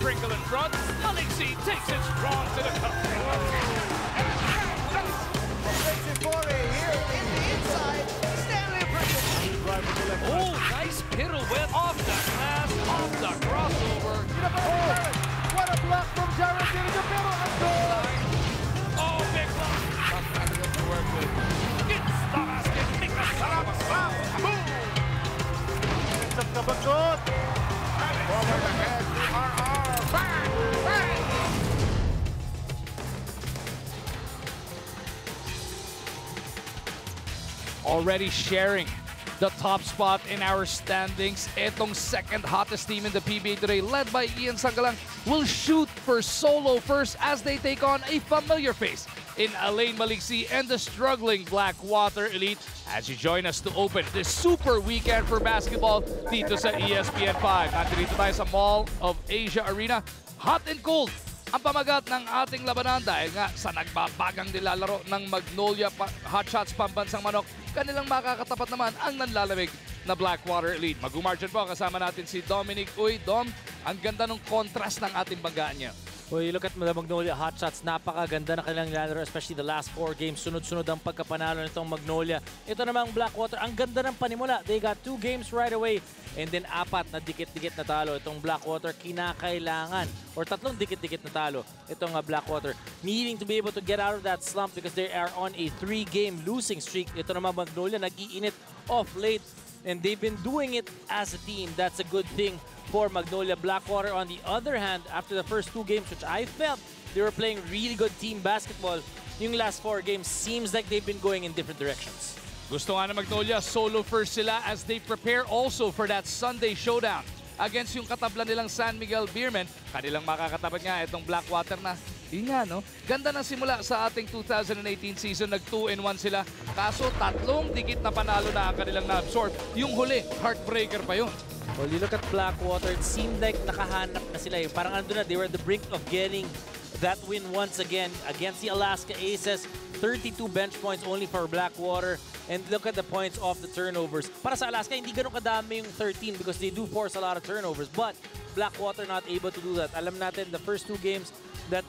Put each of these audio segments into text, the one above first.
sprinkle in front. Alexi takes it strong to the cup. Offensive volley here in the inside. Stanley Bridges. Oh, nice pirouette off the glass, off the crossover. What a block from Jared in the middle and goal. Oh, big block. Tough matchup to work with. Gets the basket. Make the shot. Boom. Sa kabagot. Forward ahead to RR. Bang! Bang! Already sharing the top spot in our standings. Etong second hottest team in the PBA today, led by Ian Sangalang, will shoot for solo first as they take on a familiar face in Alain Maliksi and the struggling Blackwater Elite as you join us to open this super weekend for basketball dito sa ESPN 5. Nandito tayo sa Mall of Asia Arena. Hot and cold ang pamagat ng ating labanan dahil nga sa nagbabagang nilalaro ng Magnolia Hotshots Pambansang Manok, kanilang makakatapat naman ang nanlalamig na Blackwater Elite. Mag-umargin po kasama natin si Dominic. Uy, Dom, ang ganda ng contrast ng ating banggaan niya. Well, you look at the Magnolia Hotshots, napakaganda na kanilang nilalaro, especially the last 4 games. Sunod-sunod ang pagkapanalo nitong Magnolia. Ito namang Blackwater, ang ganda ng panimula. They got 2 games right away. And then 4 na dikit-dikit na talo. Itong Blackwater, kinakailangan. Or 3 dikit-dikit na talo. Itong Blackwater, needing to be able to get out of that slump because they are on a 3-game losing streak. Ito namang Magnolia, nag-iinit off late. And they've been doing it as a team. That's a good thing for Magnolia. Blackwater, on the other hand, after the first 2 games, which I felt they were playing really good team basketball, yung last 4 games seems like they've been going in different directions. Gusto nga na Magnolia, solo first sila as they prepare also for that Sunday showdown against yung katabla nilang San Miguel Beermen. Kanilang makakatapat nga itong Blackwater na, yun nga no, ganda na simula sa ating 2018 season, nag-2-1 sila. Kaso 3 dikit na panalo na ang kanilang na-absorb. Yung huli, heartbreaker pa yun. Well, you look at Blackwater, it seemed like nakahanap na sila. Parang ando na, they were at the brink of getting that win once again against the Alaska Aces. 32 bench points only for Blackwater. And look at the points off the turnovers. Para sa Alaska, hindi ganun kadami yung 13 because they do force a lot of turnovers. But Blackwater not able to do that. Alam natin, the first 2 games that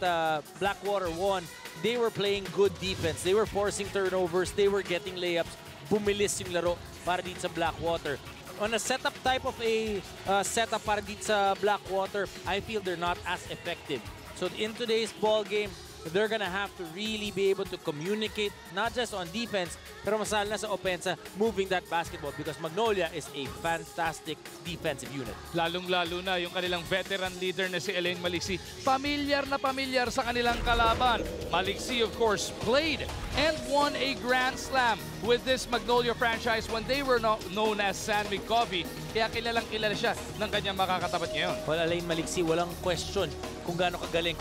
Blackwater won, they were playing good defense. They were forcing turnovers. They were getting layups. Bumilis yung laro para dito sa Blackwater. On a setup type of a setup para dito sa Blackwater, I feel they're not as effective. So in today's ball game, they're gonna have to really be able to communicate, not just on defense, pero masal na sa opensa, moving that basketball because Magnolia is a fantastic defensive unit. Lalong-lalo na yung kanilang veteran leader na si Alain Maliksi. Pamilyar na pamilyar sa kanilang kalaban. Maliksi, of course, played and won a Grand Slam with this Magnolia franchise when they were known as San Mig Coffee. Kaya kilalang-kilala siya ng kanyang makakatapat ngayon. Well, Alain Maliksi, walang question kung gaano kagaling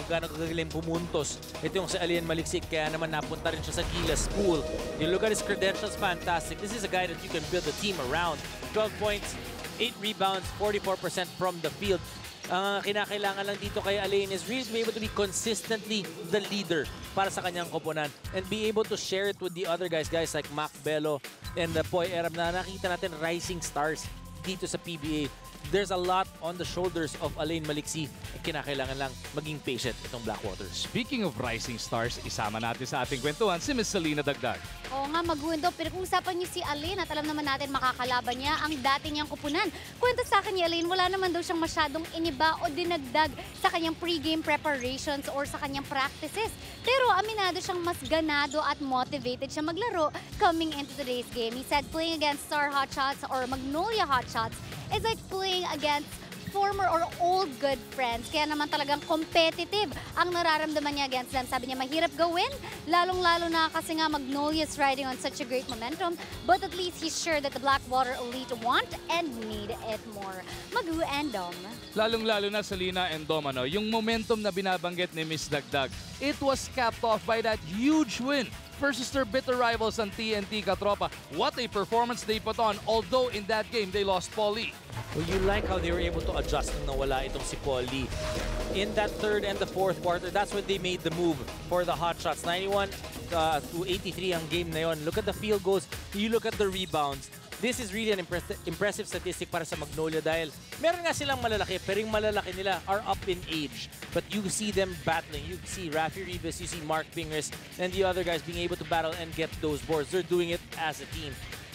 pumuntos. Ito yung si Alain Maliksi, kaya naman napunta rin siya sa Gilas School. You look at his credentials, fantastic. This is a guy that you can build a team around. 12 points, 8 rebounds, 44% from the field. Ang kinakailangan lang dito kay Alain is really to be able to be consistently the leader para sa kanyang koponan and be able to share it with the other guys like Mac Bello and Poy Erab na nakita natin rising stars dito sa PBA. There's a lot on the shoulders of Alain Maliksi. Kinakailangan lang maging patient itong Blackwater. Speaking of rising stars, isama natin sa ating kwentuhan si Miss Salina Dagdag. Oo nga, Magundo. Pero kung usapan niyo si Alain at alam naman natin makakalaban niya ang dati niyang kupunan. Kwento sa akin ni Alain, wala naman daw siyang masyadong iniba o dinagdag sa kanyang pre-game preparations or sa kanyang practices. Pero aminado siyang mas ganado at motivated siya maglaro coming into today's game. He said playing against Star Hotshots or Magnolia Hotshots is like playing against former or old good friends. Kaya naman talagang competitive ang nararamdaman niya against them. Sabi niya, mahirap gawin, lalong-lalo na kasi nga Magnolia is riding on such a great momentum. But at least he's sure that the Blackwater Elite want and need it more. Magu and Dom. Lalong-lalo na Salina and Dom, yung momentum na binabanggit ni Miss Dagdag, it was capped off by that huge win versus their bitter rivals ang TNT Katropa. What a performance they put on, although in that game they lost Paul Lee. Well, you like how they were able to adjust nung nawala itong si Paul Lee. In that third and the fourth quarter, that's when they made the move for the Hotshots. 91 to 83 ang game na yon. Look at the field goals. You look at the rebounds. this is really an impressive statistic para sa Magnolia dahil meron nga silang malalaki, pero yung malalaki nila are up in age. But you see them battling. You see Rafi Rivas, you see Mark Pingris, and the other guys being able to battle and get those boards. They're doing it as a team.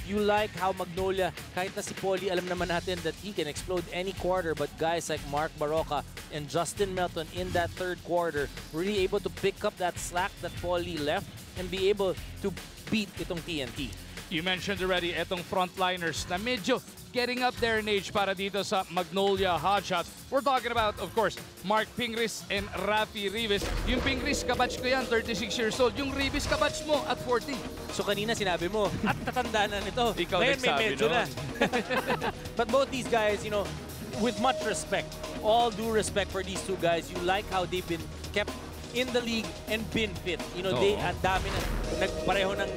You like how Magnolia, kahit na si Polly, alam naman natin that he can explode any quarter, but guys like Mark Baroka and Justin Melton in that third quarter really able to pick up that slack that Polly left and be able to beat itong TNT. You mentioned already itong frontliners na medyo getting up there in age para dito sa Magnolia Hotshots. We're talking about, of course, Mark Pingris and Rafi Rivas. Yung Pingris, kabatch ko yan, 36 years old. Yung Rivas, kabatch mo at 40. So kanina sinabi mo, at tatanda na nito. Ikaw Ngayon may nagsabi medyo na. But both these guys, you know, with much respect, all due respect for these two guys, you like how they've been kept in the league and been fit. You know, they ang dami na pareho nang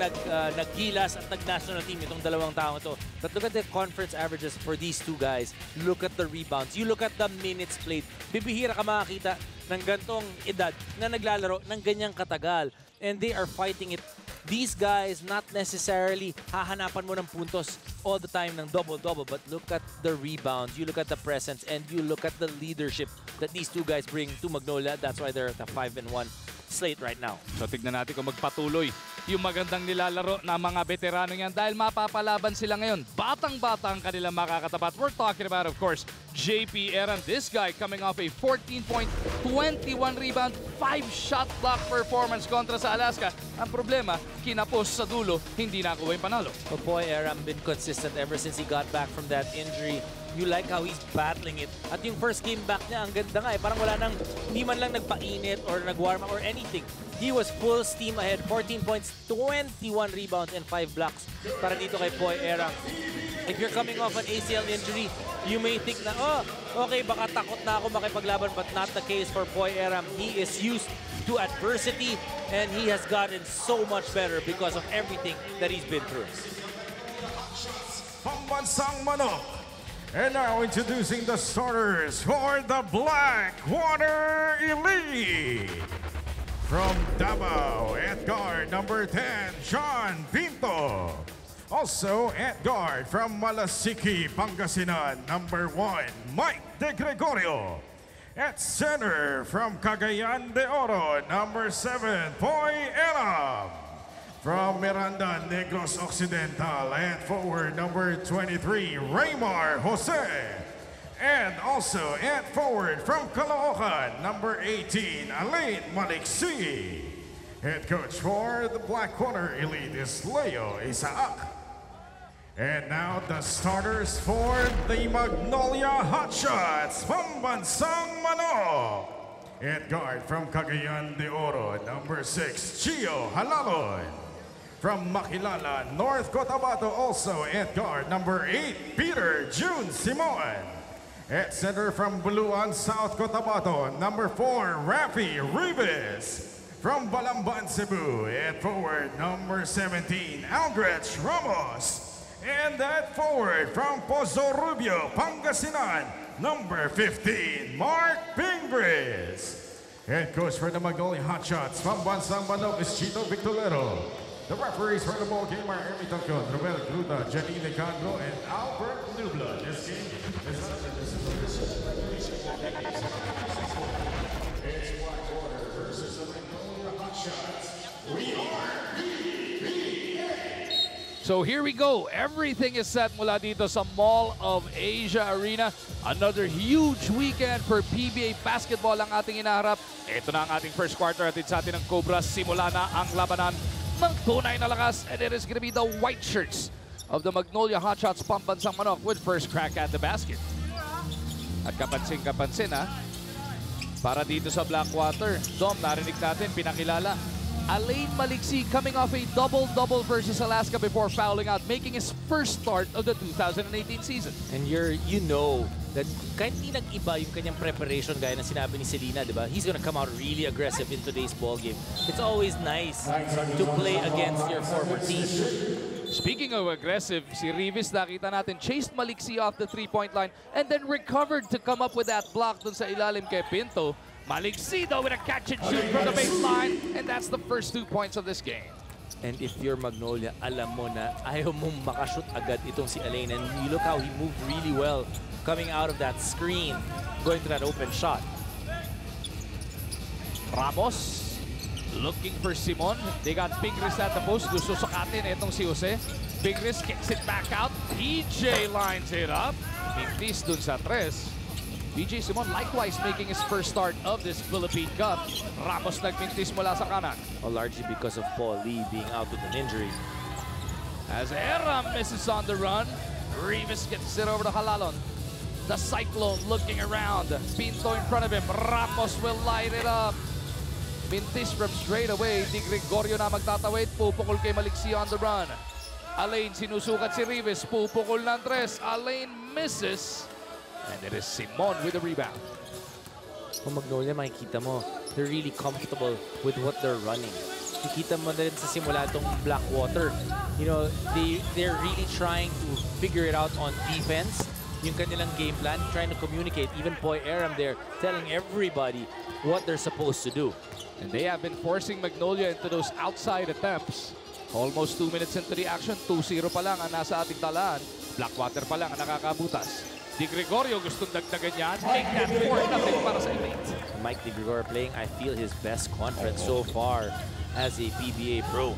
naggilas at nag-national team itong dalawang taong ito. But look at the conference averages for these two guys. Look at the rebounds. You look at the minutes played. Bibihira ka makakita ng gantong edad na naglalaro ng ganyang katagal. And they are fighting it. These guys, not necessarily hahanapan mo ng puntos all the time ng double-double, but look at the rebounds, you look at the presence, and you look at the leadership that these two guys bring to Magnolia. That's why they're at a 5-1 slate right now. So tignan natin kung magpatuloy yung magandang nilalaro ng mga veterano yan dahil mapapalaban sila ngayon. Batang-bata ang kanilang makakatapat. We're talking about, of course, JP Eran. This guy coming off a 14-point, 21 rebound, 5-shot block performance kontra sa Alaska. Ang problema, kinapos sa dulo, hindi nakuha yung panalo. But boy, Eran been consistent ever since he got back from that injury. You like how he's battling it. At yung first game back niya, ang ganda nga eh. Parang wala nang, hindi man lang nagpainit or nagwarm or anything. He was full steam ahead. 14 points, 21 rebounds, and 5 blocks para dito kay Boy Erang. If you're coming off an ACL injury, you may think na, oh, okay, baka takot na ako makipaglaban, but not the case for Boy Erang. He is used to adversity, and he has gotten so much better because of everything that he's been through. Pambansang Manok. And now introducing the starters for the Blackwater Elite. From Davao, at guard, number 10, John Pinto. Also at guard from Malasiki, Pangasinan, number 1, Mike De Gregorio. At center from Cagayan de Oro, number 7, Poy Elam. From Miranda, Negros Occidental, and forward number 23, Raymar Jose. And also at forward from Caloocan, number 18, Alain Maliksi. Head coach for the Blackwater Elite is Leo Isaac. And now the starters for the Magnolia Hotshots, Pambansang Manok. At guard from Cagayan de Oro, number 6, Chio Halalon. From Makilala, North Cotabato, also at guard, number 8, Peter June Simon. At center from Buluan, South Cotabato, number 4, Rafi Rivas. From Balamban, Cebu, at forward, number 17, Aldrich Ramos. And at forward, from Pozo Rubio, Pangasinan, number 15, Mark Pingris. Head coach for the Magnolia Hotshots, Pambansang Manok is Chito Victorero. The referees for the ball game are Ermi Tocon, Robel Gruta, Janine Candro, and Albert Nubla. This game is it's Blackwater versus the Magnolia Hotshots. We are PBA. So here we go. Everything is set mula dito sa Mall of Asia Arena. Another huge weekend for PBA basketball ang ating inaharap. Ito na ang ating first quarter at sa atin ng Cobras. Simula na ang labanan ng tunay na lakas, and it is going to be the white shirts of the Magnolia Hotshots Pambansang Manok with first crack at the basket. At kapansin-kapansin para dito sa Blackwater, Dom, narinig natin, pinakilala. Alain Maliksi coming off a double-double versus Alaska before fouling out, making his first start of the 2018 season. And you know that kahit hindi nag-iba yung kanyang preparation gaya na sinabi ni Selena, di ba? He's gonna come out really aggressive in today's ball game. It's always nice to play against your former team. Speaking of aggressive, si Rivas nakita natin chased Maliksi off the three-point line and then recovered to come up with that block dun sa ilalim kay Pinto. Maliksi though with a catch and shoot from the baseline, and that's the first 2 points of this game. And if you're Magnolia, alam mo na ayaw mong makashoot agad itong si Alain. And you look how he moved really well coming out of that screen, going to that open shot. Ramos looking for Simon. They got Pingris at the post. Gusto sukatin itong si Jose. Pingris kicks it back out. PJ lines it up. Mintis dun sa tres. PJ Simon likewise making his first start of this Philippine Cup. Ramos nagmintis mula sa kanan. Well, largely because of Paul Lee being out with an injury. As Era misses on the run, Rivas gets it over to Halalon. The Cyclone looking around. Pinto in front of him. Ramos will light it up. Mintis from straight away. Di Gregorio na magtatawid. Pupukol kay Maliksi on the run. Alain sinusukat si Rivas. Pupukol ng tres. Alain misses. And it is Simon with the rebound. Kung Magnolia, makikita mo, they're really comfortable with what they're running. Nakikita mo na rin sa simula itong Blackwater. You know, they're really trying to figure it out on defense. Yung kanilang game plan, trying to communicate. Even Poy Aram there, telling everybody what they're supposed to do. And they have been forcing Magnolia into those outside attempts. Almost 2 minutes into the action, 2-0 pa lang ang nasa ating talaan. Blackwater pa lang ang nakakabutas. Di Gregorio gustong dagdagan yan. Make that 4-0 para sa Elite. Mike Di Gregorio playing, I feel, his best conference so far as a PBA pro.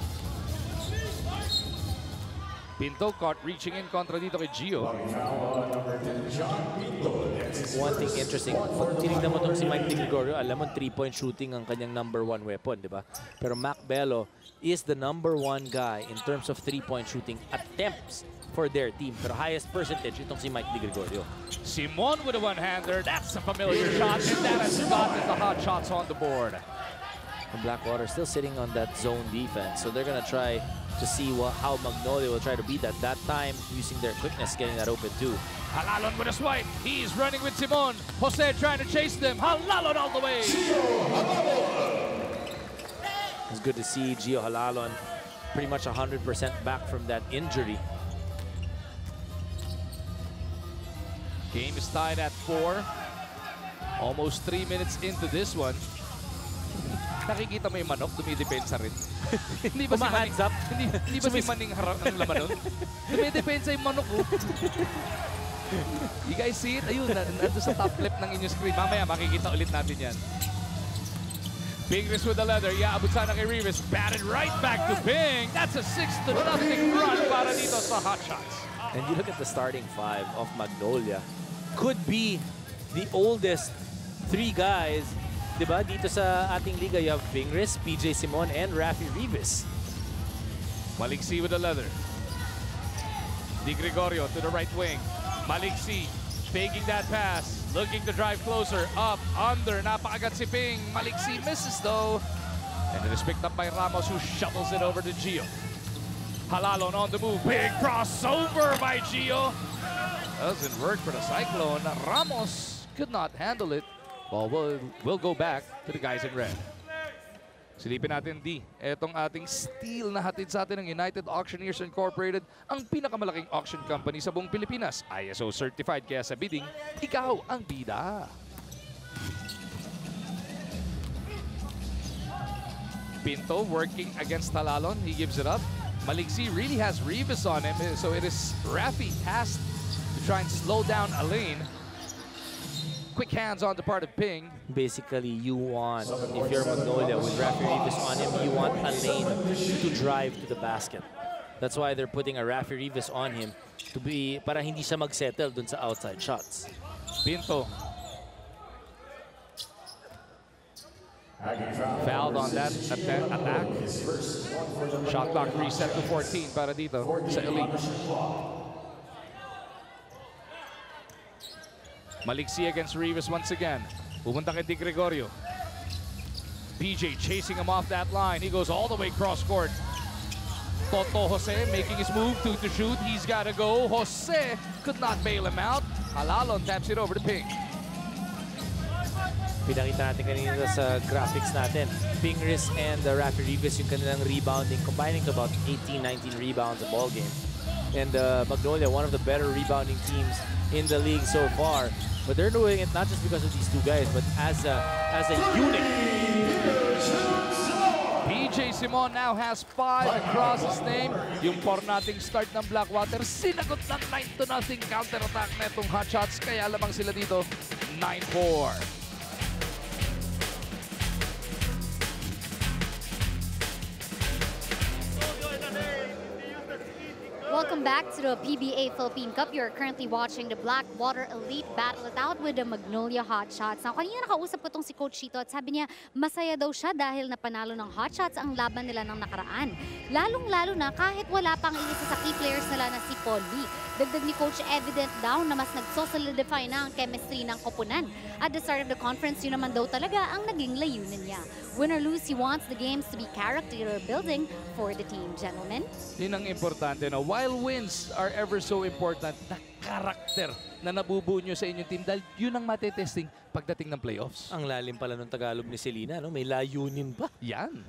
Pinto caught reaching in kontra dito kay Gio. One thing interesting, pag tinignan mo itong si Mike Di Gregorio, alam mo 3-point shooting ang kanyang #1 weapon, di ba? Pero Mac Bello is the #1 guy in terms of 3-point shooting attempts for their team. Pero highest percentage itong si Mike Di Gregorio. Simon with a one-hander. That's a familiar shot. And that has gotten the hot shots on the board. And Blackwater still sitting on that zone defense. So they're going to try to see how Magnolia will try to beat that. That time, using their quickness, getting that open too. Halalon with a swipe. He's running with Simon. Jose trying to chase them. Halalon all the way. It's good to see Gio Halalon pretty much 100% back from that injury. Game is tied at 4. Almost 3 minutes into this one. Nakikita mo yung manok, dumidepensa rin. Hindi ba si Maning, hindi ba si Maning harap ang laman nun? Dumidepensa yung manok. Oh. You guys see it? Ayun, nandun sa top left ng inyong screen. Mamaya makikita ulit natin yan. Pingris with the leather. Yeah, abot sana kay Rivas. Batted right back to Ping. That's a 6-0 run para dito sa Hot Shots. And you look at the starting 5 of Magnolia. Could be the oldest 3 guys, diba? Dito sa ating liga, you have Pingris, PJ Simon, and Rafi Rivas. Maliksi with the leather. Di Gregorio to the right wing. Maliksi faking that pass. Looking to drive closer. Up, under. Napakagat si Ping. Maliksi misses though. And it is picked up by Ramos, who shovels it over to Gio. Halalon on the move. Big crossover by Gio. Doesn't work for the Cyclone. Ramos could not handle it. Well, we'll go back to the guys in red. Silipin natin, D. Etong ating steal na hatid sa atin ng United Auctioneers Incorporated, ang pinakamalaking auction company sa buong Pilipinas. ISO certified, kaya sa bidding, ikaw ang bida. Pinto working against Halalon. He gives it up. Maliksi really has Rivas on him, so it is Rafi tasked to try and slow down Alain. Quick hands on the part of Ping. Basically, you want, if you're Magnolia with Rafi Rivas on him, you want Alain to drive to the basket. That's why they're putting a Rafi Rivas on him to be, para hindi siya mag-settle dun sa outside shots. Pinto. Fouled on that attack. Shot clock reset to 14 para dito sa Elite. Maliksi against Rivas once again. Pupunta kay Di Gregorio. PJ chasing him off that line. He goes all the way cross court. Toto Jose making his move to shoot. He's got to go. Jose could not bail him out. Halalon taps it over to Ping. Pinakita natin kanina sa graphics natin. Pingris and Rafi Rivas, yung kanilang rebounding, combining to about 18-19 rebounds a ball game. And Magnolia, one of the better rebounding teams in the league so far. But they're doing it not just because of these 2 guys, but as a unit. PJ DJ Simon now has 5 across his name. Yung 4 nating start ng Blackwater, sinagot ng 9-0 counter-attack na itong Hotshots. Kaya lamang sila dito, 9-4. Welcome back to the PBA Philippine Cup. You're currently watching the Blackwater Elite battle it out with the Magnolia Hotshots. Now, kanina nakausap ko tong si Coach Chito at sabi niya masaya daw siya dahil napanalo ng Hotshots ang laban nila ng nakaraan. Lalong-lalo na kahit wala pang isa sa key players nila na si Paul Lee. Dagdag ni Coach evident daw na mas nagsosolidify na ang chemistry ng koponan. At the start of the conference, yun naman daw talaga ang naging layunin niya. Win or lose, he wants the games to be character building for the team, gentlemen. Yun ang importante, no? While wins are ever so important, na karakter na nabubuo nyo sa inyong team dahil yun ang matetesting pagdating ng playoffs. Ang lalim pala ng Tagalog ni Selena, no? May layunin pa. Yan.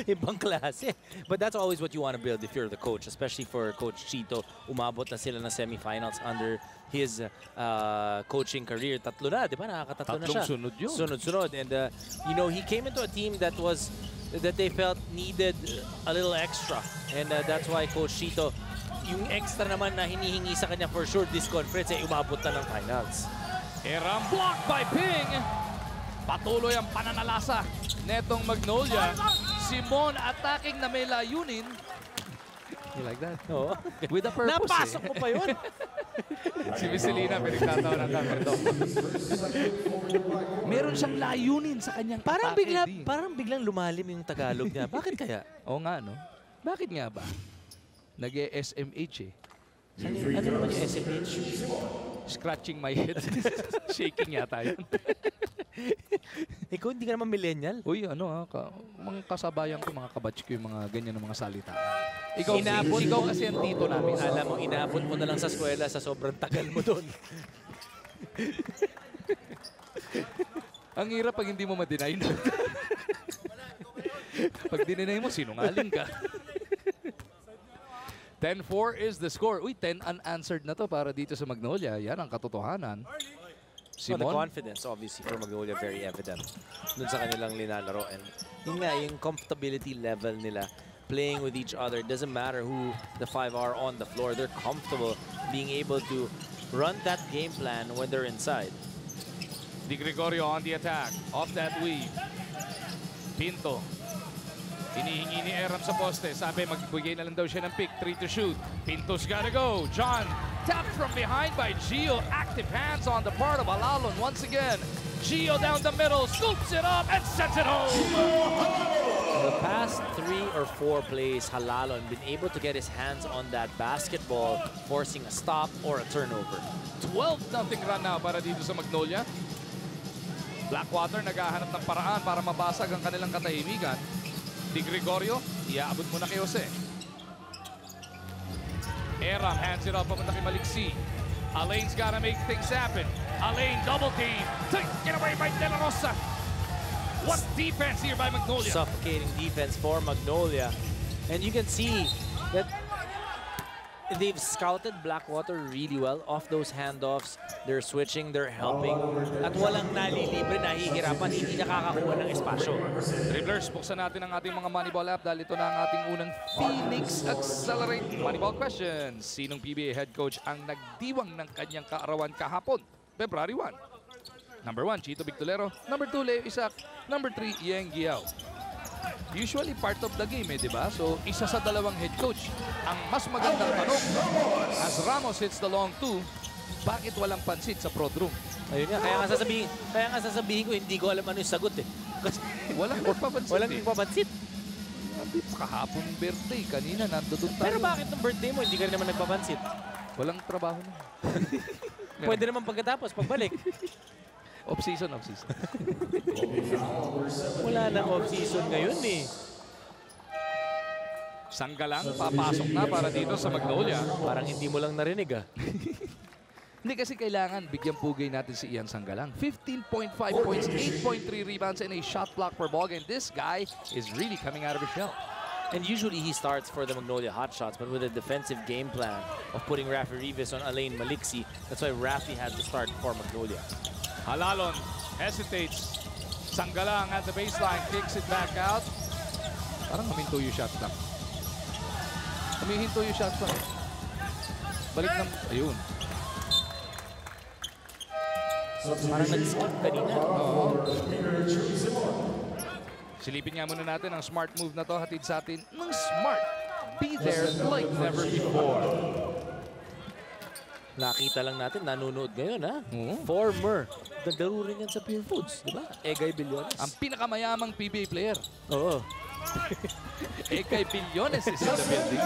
Ibang klase. But that's always what you want to build if you're the coach, especially for Coach Chito. Umabot na sila ng semifinals under his coaching career. Tatlo na, di ba? Nakakatatlo na siya. Tatlong sunod yun. Sunod-sunod. And, you know, he came into a team that they felt needed a little extra. And that's why Coach Chito, yung extra naman na hinihingi sa kanya for sure this conference, umabot na ng finals. Eram blocked by Ping. Patuloy ang pananalasa netong Magnolia. Simon attacking na may layunin. You like that? Oo. With a purpose. Napasok mo pa yun. Si Vicelina, pinagtatawa ng kamera. Meron siyang layunin sa kanyang atake. Parang biglang lumalim yung Tagalog niya. Bakit kaya? Oo nga, no? Bakit nga ba? Nag-SMH eh. Ano naman yung SMH? Scratching my head. Shaking yata yun. Ikaw hindi ka naman millennial. Uy, ano ha, mga kasabayan ko, mga kabatch ko yung mga ganyan ng mga salita. Ikaw kasi ang tito namin. Alam mo, inabot mo na lang sa eskwela sa sobrang tagal mo doon. Ang hirap pag hindi mo ma-deny na. Pag dinenay mo, sinungaling ka. 10-4 is the score. Uy, 10 unanswered na to para dito sa Magnolia. Yan ang katotohanan. Simon? The confidence, obviously, for Magnolia, very evident dun sa kanilang linalaro. And yun nga, yung comfortability level nila, playing with each other. Doesn't matter who the 5 are on the floor. They're comfortable being able to run that game plan when they're inside. Di Gregorio on the attack. Off that weave. Pinto. Hinihingi ni Eram sa poste. Sabi, magbigay na lang daw siya ng pick. 3 to shoot. Pinto's gotta go. John tapped from behind by Gio. Active hands on the part of Alalon once again. Gio down the middle, scoops it up and sends it home. The past 3 or 4 plays, Halalon been able to get his hands on that basketball, forcing a stop or a turnover. 12-0 run now para dito sa Magnolia. Blackwater naghahanap ng paraan para mabasag ang kanilang katahimikan. Di Gregorio, iaabot muna kay Jose. Eram hands it up papunta kay Maliksi. Alain's gotta make things happen. Alain double team. Taken away by De La Rosa. What defense here by Magnolia? Suffocating defense for Magnolia. And you can see that they've scouted Blackwater really well off those handoffs. They're switching, they're helping. At walang nalilibre, nahihirapan, hindi nakakakuha ng espasyo. Dribblers, buksan natin ang ating mga Moneyball app dahil ito na ang ating unang Phoenix Accelerate Moneyball questions. Sinong PBA head coach ang nagdiwang ng kanyang kaarawan kahapon? February 1. Number 1, Chito Victolero. Number 2, Leo Isaac. Number 3, Yeng Giao. Usually part of the game di ba? So, isa sa dalawang head coach. Ang mas magandang tanong, as Ramos hits the long 2, bakit walang pansit sa prod room? Ayun nga, kaya nga sasabihin ko, hindi ko alam ano yung sagot eh. Kasi walang nagpapansit walang nagpapansit. Kahapon birthday, kanina nandoon tayo. Pero bakit ng birthday mo, hindi ka rin naman nagpapansit? Walang trabaho na. Pwede naman pagkatapos, pagbalik. Off-season, off-season. Wala na off-season ngayon eh. Sanggalang, papasok na para dito sa Magnolia. Parang hindi mo lang narinig ah. Hindi kasi kailangan bigyan pugay natin si Ian Sanggalang. 15.5 points, 8.3 rebounds, and a shot block per ball game. This guy is really coming out of his shell. And usually he starts for the Magnolia Hotshots, but with a defensive game plan of putting Rafi Rivas on Alain Maliksi, that's why Rafi had to start for Magnolia. Halalon hesitates. Sanggalang at the baseline, kicks it back out. Parang huminto yung shot lang. Humihinto yung shot lang. Balik ng... Ayun. Parang nag-skip kanina. Silipin nga muna natin ang smart move na to. Hatid sa atin ng smart. Be there like never before. Nakita lang natin, nanonood ngayon, ha? Oo. Former. Nagdaro rin yan sa Pure Foods, di ba? Egay Bilyones. Ang pinakamayamang PBA player. Oo. Egay Bilyones is in the building.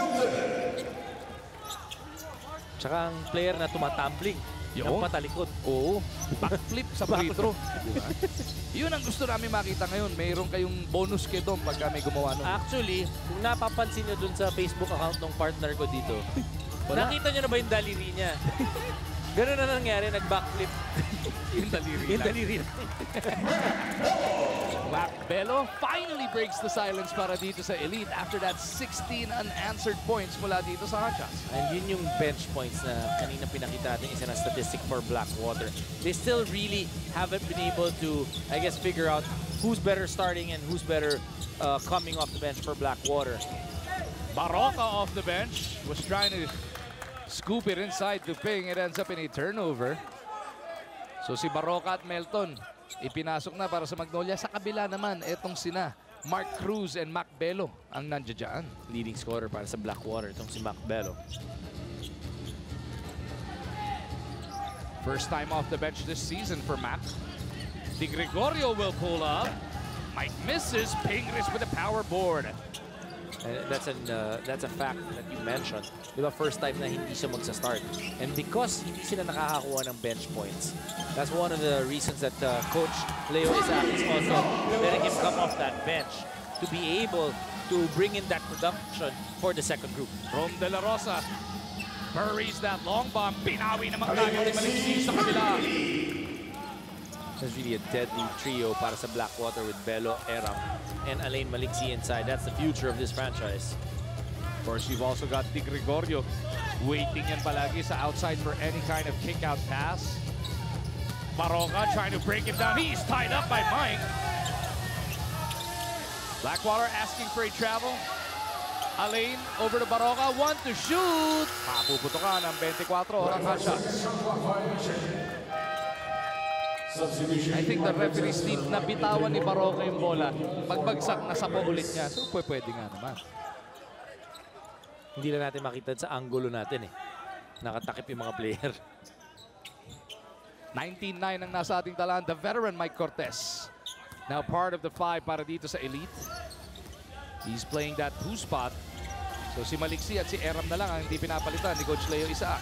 Tsaka ang player na tumatumbling. Yung patalikod. Oo. Backflip sa free throw. Diba? Yun ang gusto namin makita ngayon. Mayroon kayong bonus kay Dom pagka may gumawa nun. Actually, kung napapansin nyo dun sa Facebook account ng partner ko dito, nakita nyo na ba yung daliri niya? Ganun na nangyari, nag-backflip. Yung daliri Yung lang. daliri na. Bello finally breaks the silence para dito sa Elite after that 16 unanswered points mula dito sa Hot Shots. And yun yung bench points na kanina pinakita natin isa na statistic for Blackwater. They still really haven't been able to, I guess, figure out who's better starting and who's better coming off the bench for Blackwater. Baroka off the bench was trying to scoop it inside to Ping. It ends up in a turnover. So si Baroka at Melton ipinasok na para sa Magnolia. Sa kabila naman, etong sina Mark Cruz and Mac Bello ang nandiyan. Leading scorer para sa Blackwater, itong si Mac Bello. First time off the bench this season for Mac. Di Gregorio will pull up. Mike misses. Pingris with a power board. That's a fact that you mentioned. Di ba, first time na hindi siya magsa-start. And because hindi sila nakakakuha ng bench points, that's one of the reasons that Coach Leo Isaac is also letting him come off that bench to be able to bring in that production for the second group. Rom De La Rosa buries that long bomb. Pinawi naman kagad ni Maliksi sa kabila. There's really a deadly trio para sa Blackwater with Bello, Eram, and Alain Maliksi inside. That's the future of this franchise. Of course, you've also got Di Gregorio waiting yan palagi sa outside for any kind of kick-out pass. Baroka trying to break it down. He's tied up by Mike. Blackwater asking for a travel. Alain over to Baroka. One to shoot. Mapuputokan ang 24 orang hot shots. I think the referee's team na bitawan ni Baroka yung bola. Pagbagsak na sapo ulit niya. So pwede nga naman. Hindi na natin makita sa angulo natin eh. Nakatakip yung mga player. 19-9 ang nasa ating talaan. The veteran Mike Cortez. Now part of the 5 para dito sa Elite. He's playing that 2 spot. So si Maliksi at si Eram na lang ang hindi pinapalitan ni Coach Leo Isaac.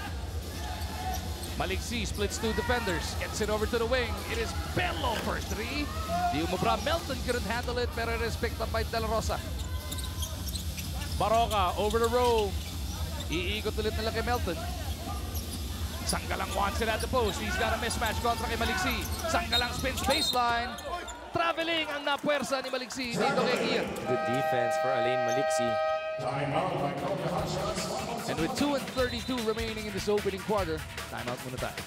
Maliksi splits 2 defenders. Gets it over to the wing. It is Bello for 3. Di umubra. Melton couldn't handle it, pero it is picked up by De La Rosa. Baroka over the row. Iikot ulit nila kay Melton. Sanggalang wants it at the post. He's got a mismatch kontra kay Maliksi. Sanggalang spins baseline. Traveling ang napuwersa ni Maliksi dito kay Kian. Good defense for Alain Maliksi. And with 2:32 remaining in this opening quarter, timeout muna tayo.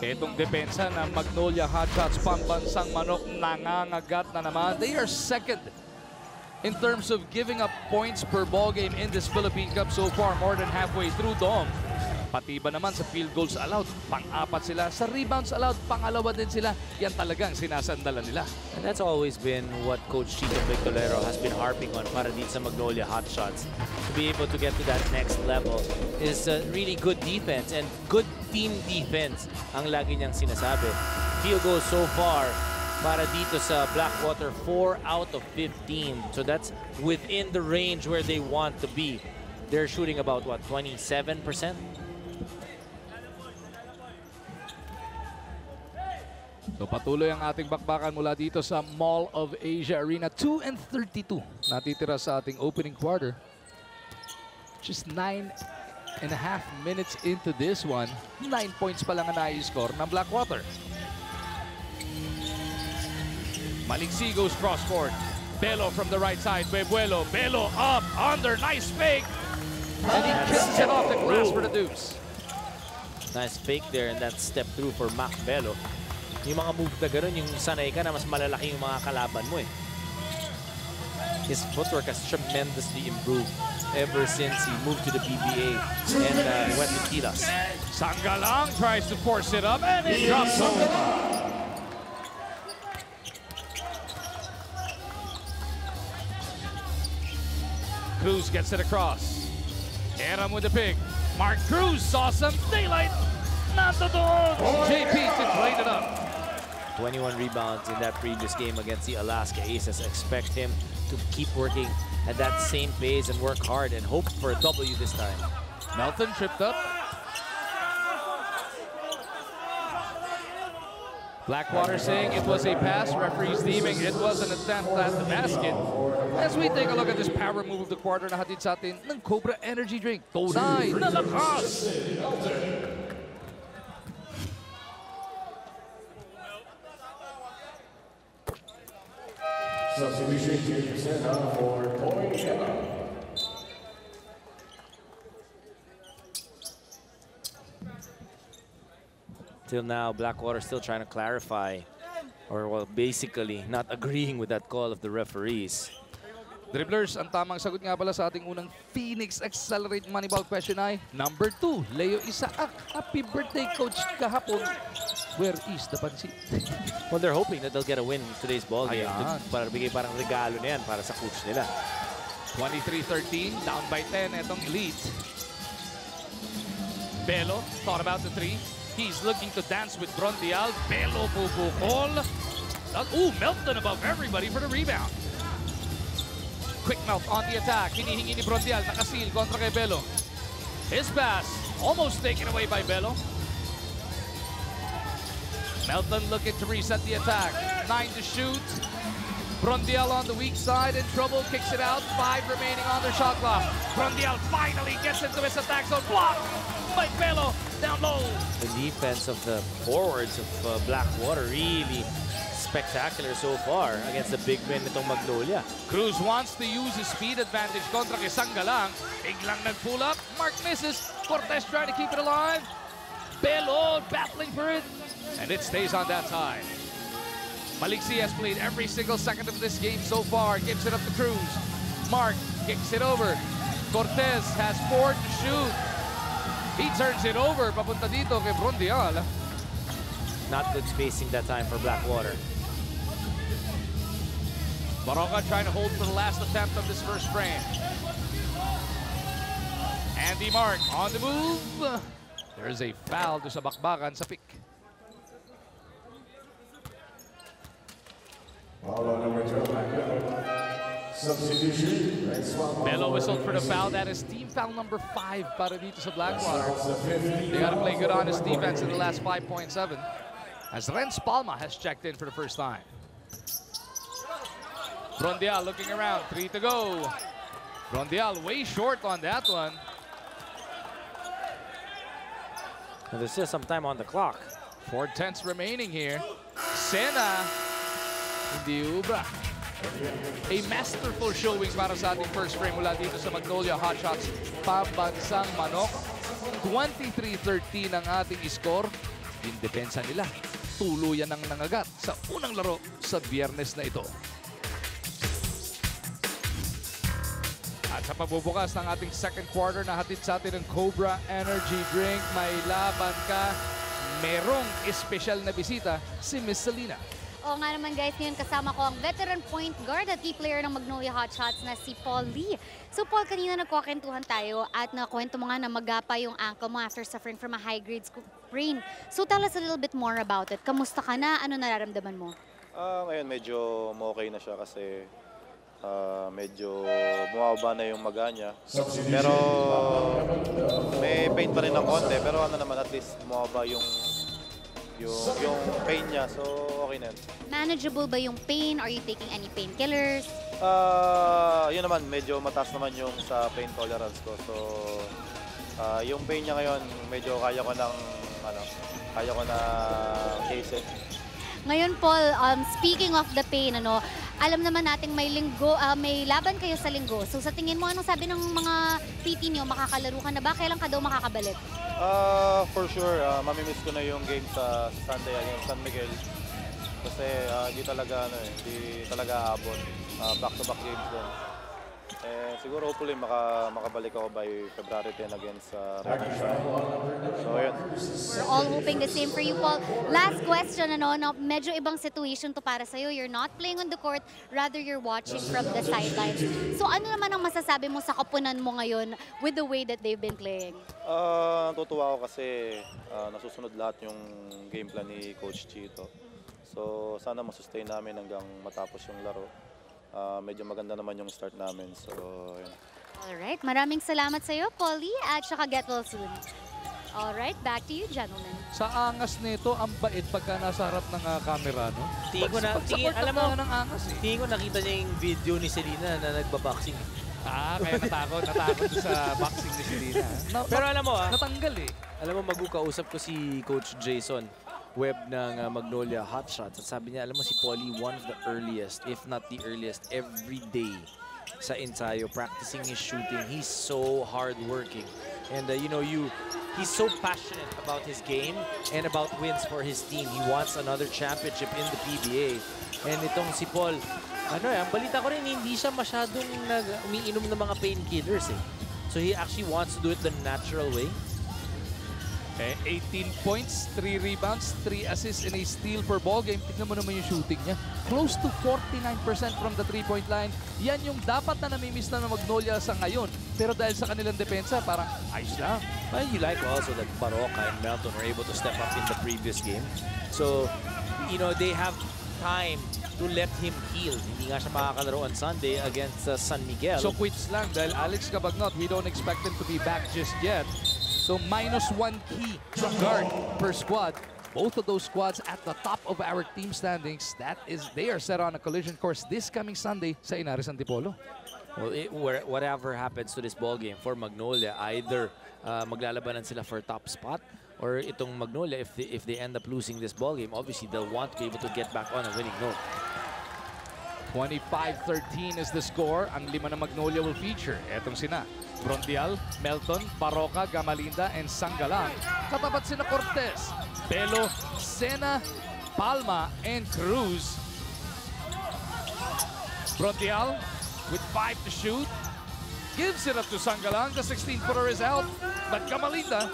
Itong depensa ng Magnolia Hotshots pambansang manok nangangagat na naman. They are second in terms of giving up points per ball game in this Philippine Cup so far, more than halfway through, Dom. Pati ba naman sa field goals allowed, pang-apat sila. Sa rebounds allowed, pangalawa din sila. Yan talagang sinasandalan nila. And that's always been what Coach Chito Victorero has been harping on para dito sa Magnolia Hotshots. To be able to get to that next level is really good defense and good team defense ang lagi niyang sinasabi. Field goals so far para dito sa Blackwater, 4 out of 15. So that's within the range where they want to be. They're shooting about, what, 27%? So patuloy ang ating bakbakan mula dito sa Mall of Asia Arena. 2:32 natitira sa ating opening quarter. Just 9.5 minutes into this one. 9 points pa lang ang nai-score ng Blackwater. Maliksi goes cross court. Bello from the right side. Bebuelo. Bello up. Under. Nice fake. And he kicks it off the glass for the Dukes. Nice fake there and that step through for Mac Bello. Yung mga move na gano'n, yung sanay ka na mas malalaki yung mga kalaban mo eh. His footwork has tremendously improved ever since he moved to the PBA and went to Kilas. Sanggalang tries to force it up and it drops home. Cruz gets it across. Eram with the pick. Mark Cruz saw some daylight. Not the door. JP to clean it up. 21 rebounds in that previous game against the Alaska Aces. Expect him to keep working at that same pace and work hard and hope for a W this time. Melton tripped up. Blackwater saying it was a pass. Referees deeming it was an attempt at the basket. As we take a look at this power move of the quarter na hatid sa atin ng Cobra Energy Drink. Tunay na lakas! Substitution 2% for point. Till now, Blackwater still trying to clarify, or well, basically not agreeing with that call of the referees. Dribblers, ang tamang sagot nga pala sa ating unang Phoenix Accelerate Moneyball question ay number 2, Leo Isaac. Happy birthday, Coach, kahapon. Where is the pansit? Well, they're hoping that they'll get a win in today's ball game. Ayan. Para bigay parang regalo na yan para sa coach nila. 23-13, down by 10, etong Elite. Belo thought about the 3. He's looking to dance with Brondial. Belo bubukol. Ooh, Melton above everybody for the rebound. Quick mouth on the attack. Hinihingi ni Brondial. Nakasil kontra kay Belo. His pass almost taken away by Belo. Melton looking to reset the attack. 9 to shoot. Brondial on the weak side in trouble. Kicks it out. 5 remaining on their shot clock. Brondial finally gets into his attack zone. Blocked by Belo. Down low. The defense of the forwards of Blackwater really spectacular so far against the big men nitong Magnolia. Cruz wants to use his speed advantage kontra kay Sanggalang. Biglang nag-pull up. Mark misses. Cortez trying to keep it alive. Belo battling for it. And it stays on that side. Maliksi has played every single second of this game so far. Gives it up to Cruz. Mark kicks it over. Cortez has 4 to shoot. He turns it over. Papunta dito kay Brondial. Not good spacing that time for Blackwater. Baroka trying to hold for the last attempt of this first frame. Andy Mark on the move. There's a foul to sa bakbakan sa pick. Number 12, substitution. Belo whistled for the foul. That is team foul number 5 para dito sa Blackwater. They got to play good honest defense in the last 5.7. As Renz Palma has checked in for the first time. Brondial looking around. 3 to go. Brondial way short on that one. And there's still some time on the clock. 4/10 remaining here. Sena. Hindi ubra. A masterful showing para sa ating first frame mula dito sa Magnolia Hotshots Pambansang Manok. 23-13 ang ating score. Yung depensa nila, tuluyan ng nangagat sa unang laro sa Biyernes na ito. At sa pagbubukas ng ating second quarter na hatid sa atin ng Cobra Energy Drink, may laban ka, merong espesyal na bisita, si Miss Salina. Oo nga naman guys, ngayon kasama ko ang veteran point guard at key player ng Magnolia Hotshots na si Paul Lee. So Paul, kanina nagkukwentuhan tayo at nakwento mo nga na magapa yung ankle mo after suffering from a high-grade sprain. So tell us a little bit more about it. Kamusta ka na? Ano nararamdaman mo? Ngayon medyo okay na siya kasi medyo bumaba na yung maga niya. Pero may pain pa rin ng konti. Pero ano naman, at least bumaba yung pain niya, so okay na. Manageable ba yung pain? Are you taking any painkillers? Yun naman, medyo mataas naman yung sa pain tolerance ko. So, yung pain niya ngayon, medyo kaya ko na case it. Ngayon, Paul, speaking of the pain, Alam naman nating may linggo, may laban kayo sa linggo. So sa tingin mo, anong sabi ng mga PT nyo? Makakalaro ka na ba? Kailan ka daw makakabalik? For sure, mamimiss ko na yung game sa Sunday against San Miguel. Kasi hindi talaga aabot. Back-to-back games doon. Siguro hopefully makabalik ako by February 10 against Red. So yun. We're all hoping the same for you, Paul. Last question, medyo ibang situation to para sa'yo. You're not playing on the court, rather you're watching from the sidelines. So ano naman ang masasabi mo sa kapunan mo ngayon with the way that they've been playing? Natutuwa ako kasi nasusunod lahat yung game plan ni Coach Chito. So sana masustain namin hanggang matapos yung laro. Medyo maganda naman yung start namin. So, yun. Alright, maraming salamat sa iyo, Paulie, at saka get well soon. Alright, back to you, gentlemen. Sa angas nito, ang bait pagka nasa harap ng camera, no? Tingin ko nakita niya yung video ni Selena na nagbaboxing. Kaya natakot sa boxing ni Selena. Pero alam mo, natanggal eh. Alam mo, magkausap ko si Coach Jason Webb ng Magnolia Hotshots. At sabi niya, alam mo si Paulie, one of the earliest, if not the earliest, every day sa ensayo, practicing his shooting. He's so hardworking. And he's so passionate about his game and about wins for his team. He wants another championship in the PBA. And itong si Paul, ang balita ko rin, hindi siya masyadong umiinom ng mga painkillers eh. So he actually wants to do it the natural way. 18 points, 3 rebounds, 3 assists, and a steal per ball game. Tignan mo naman yung shooting niya. Close to 49% from the 3-point line. Yan yung dapat na namimiss na ng Magnolia sa ngayon. Pero dahil sa kanilang depensa, parang ayos lang. Well, you like also that Baroka and Melton were able to step up in the previous game. So, they have time to let him heal. Hindi nga siya makakalaro on Sunday against San Miguel. So quits lang dahil Alex Cabagnot, we don't expect him to be back just yet. So -1 key guard per squad. Both of those squads at the top of our team standings. They are set on a collision course this coming Sunday sa Inares Antipolo. Well, whatever happens to this ball game for Magnolia, either maglalabanan sila for top spot, or itong Magnolia, if they end up losing this ball game, obviously they'll want to be able to get back on a winning note. 25-13 is the score. Ang 5 na Magnolia will feature. Etong sina Brondial, Melton, Baroka, Gamalinda, and Sangalang. Katapat sina Cortez, Belo, Sena, Palma, and Cruz. Brondial with 5 to shoot. Gives it up to Sangalang. The 16-footer is out. But Gamalinda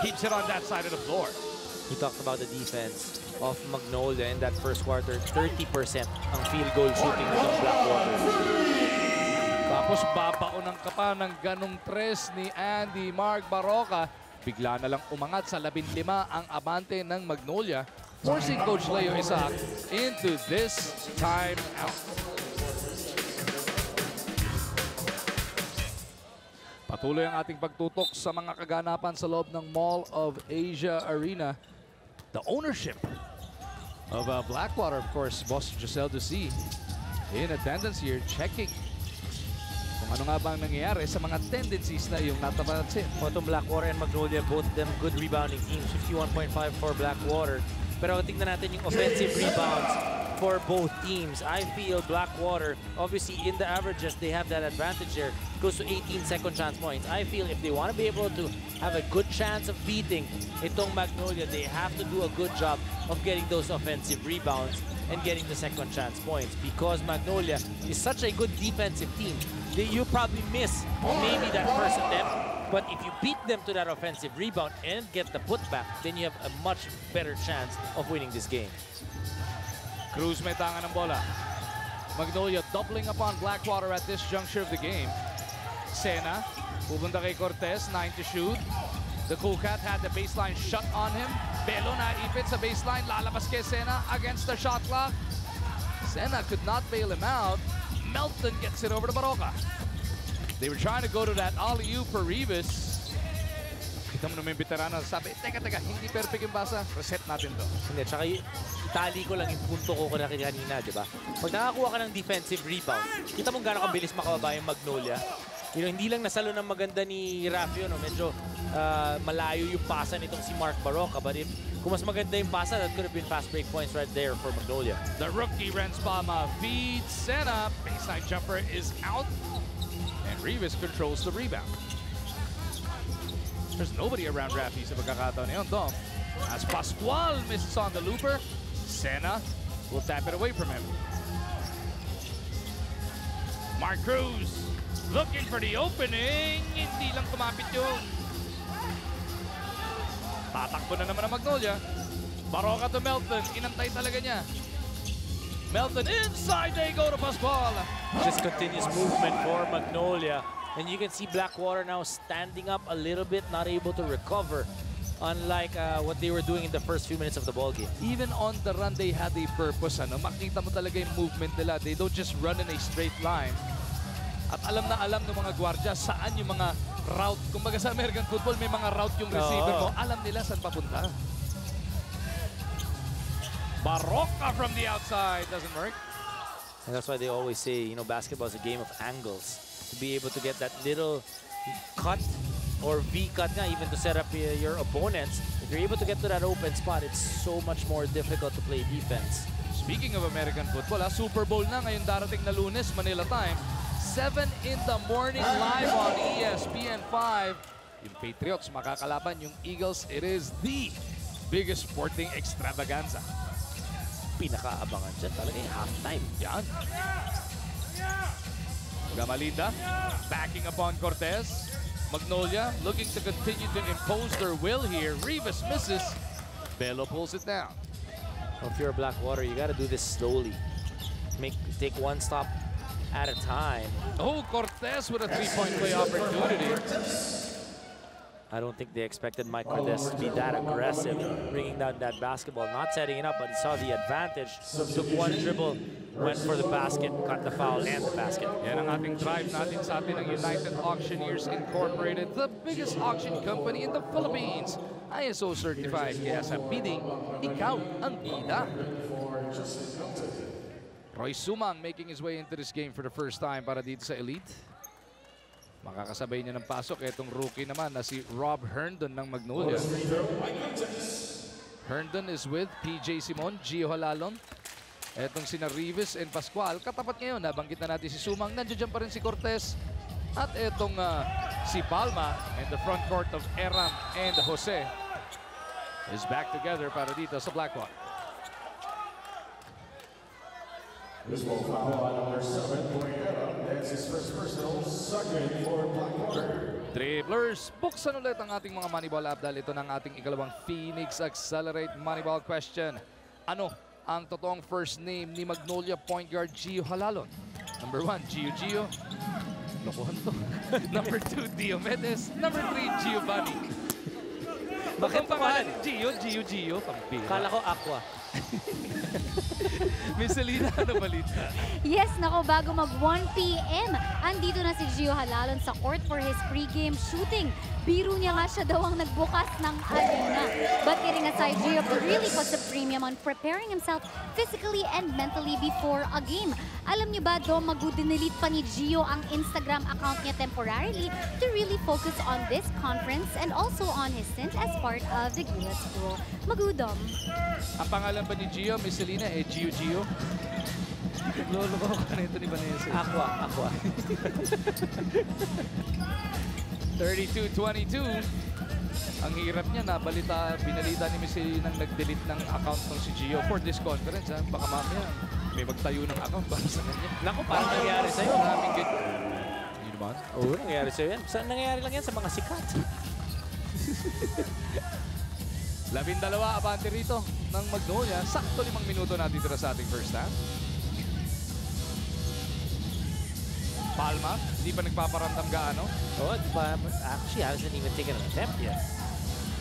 keeps it on that side of the floor. We talked about the defense of Magnolia in that first quarter. 30% ang field goal shooting ng Blackwater. Tapos babaunan ka pa ng ganong tres ni Andy Mark Baroka. Bigla na lang umangat sa 15 ang abante ng Magnolia, forcing Coach Leo Isaac into this timeout. Patuloy ang ating pagtutok sa mga kaganapan sa loob ng Mall of Asia Arena. The ownership of Blackwater, of course, Boss Giselle Ducy, in attendance here, checking kung ano nga bang nangyayari sa mga tendencies na yung natapansin. Itong Blackwater and Magnolia, both of them good rebounding teams. 51.5 for Blackwater. Pero tingnan natin yung offensive rebounds for both teams. I feel Blackwater, obviously in the averages, they have that advantage there. Close to 18 second chance points. I feel if they want to be able to have a good chance of beating itong Magnolia, they have to do a good job of getting those offensive rebounds and getting the second chance points. Because Magnolia is such a good defensive team, you probably miss maybe that first attempt. But if you beat them to that offensive rebound and get the putback, then you have a much better chance of winning this game. Cruz may tangan ng bola. Magnolia doubling upon Blackwater at this juncture of the game. Sena, pupunta kay Cortez, 9 to shoot. The Cool Cat had the baseline shut on him. Belo naipit sa baseline, lalabas kay Sena against the shot clock. Sena could not bail him out. Melton gets it over to Baroka. They were trying to go to that alley-oop for Rivas. Kita mo naman yung veterano, sabi, teka, hindi perfect yung basa, reset natin to. Hindi, tsaka itali ko lang yung punto ko kanina, di ba? Pag nakakuha ka ng defensive rebound, kita mo gano'ng kabilis makababa yung Magnolia. Hindi lang nasalo ng maganda ni Raffio, medyo malayo yung pasa nitong si Mark Baroka. But if Kung mas maganda yung pasa, that could have been fast break points right there for Magnolia. The rookie Renz Palma feeds Senna. Baseline jumper is out. And Rivas controls the rebound. There's nobody around Rafi sa pagkakataon na yun, Dom. As Pascual misses on the looper, Senna will tap it away from him. Mark Cruz looking for the opening. Hindi lang kumapit yun. Tatakbo na naman ang Magnolia. Baroka to Melton. Inantay talaga niya. Melton inside. They go to Pascual. Just continuous movement for Magnolia. And you can see Blackwater now standing up a little bit, not able to recover. Unlike what they were doing in the first few minutes of the ballgame. Even on the run, they had a purpose. Ano? Makita mo talaga yung movement nila. They don't just run in a straight line. At alam na alam ng mga gwardya saan yung mga route. Kumbaga sa American football, may mga route yung receiver mo. Alam nila saan papunta. Baroka from the outside. Doesn't work. And that's why they always say, you know, basketball is a game of angles. To be able to get that little cut or V-cut nga, even to set up your opponents. If you're able to get to that open spot, it's so much more difficult to play defense. Speaking of American football, Super Bowl na ngayon darating na Lunes, Manila time. 7 in the morning live on ESPN5. Yung Patriots makakalaban yung Eagles. It is the biggest sporting extravaganza. Pinakaabangan dyan talaga yung halftime. Yan. Gamalita backing upon Cortez. Magnolia looking to continue to impose their will here. Rivas misses. Bello pulls it down. Well, if you're a Blackwater, you got to do this slowly. Take one stop at a time. Oh, Cortez with a three-point play opportunity. I don't think they expected Mike Cortez to be that aggressive, bringing down that basketball, not setting it up, but he saw the advantage, took one dribble, went for the basket, cut the foul and the basket. Yan ang ating drive natin sa atin ng United Auctioneers Incorporated, the biggest auction company in the Philippines. ISO certified, kaya sa bidding, ikaw ang bida. Roy Sumang making his way into this game for the first time para dito sa Elite. Makakasabay niya ng pasok itong rookie naman na si Rob Herndon ng Magnolia. Herndon is with PJ Simon, Gio Halalon. Etong sina Rivas and Pascual. Katapat ngayon, nabanggit na natin si Sumang. Nandiyan pa rin si Cortez. At etong si Palma and the front court of Eram and Jose is back together para dito sa Blackwater. This will foul on number 7 for Eram. That's his first personal, second for Blackwater. Dribblers, buksan ulit ang ating mga Moneyball app dahil ito ng ating ikalawang Phoenix Accelerate Moneyball question. Ano ang totoong first name ni Magnolia point guard Gio Halalon? Number 1, Gio. Lokohan to. Number 2, Diomedes. Number 3, Giovanni. Bakit pangalan? Gio. Pampira. Kala ko Aqua. Miss Selena, ano balita? Yes, nako, bago mag 1 p.m. andito na si Gio Halalon sa court for his pre-game shooting. Biro niya nga siya daw ang nagbukas ng arena. But kidding aside, Gio really puts a premium on preparing himself physically and mentally before a game. Alam niyo ba, Dom, mag-delete pa ni Gio ang Instagram account niya temporarily to really focus on this conference and also on his stint as part of the Gila School. Magudom. Ang pangalan ba ni Gio, Miss Selena, Gio? Lolo ko na ito ni Vanessa. Aqua. 32-22. Ang hirap niya, binalita ni Miss Selena nang nag-delete ng account ng si Gio for this conference. Ha? Baka mamaya may magtayo ng account para sa kanya. Naku, parang nangyari sa'yo. Maraming ganyan. Hindi naman. Oo, nangyari sa'yo yan. Saan nangyari lang yan sa mga sikat? 12 abante rito ng Magnolia. Sakto 5 minuto na dito sa ating first half. Palma, hindi pa nagpaparamdam gaano. Oh, actually, hasn't even taken an attempt yet.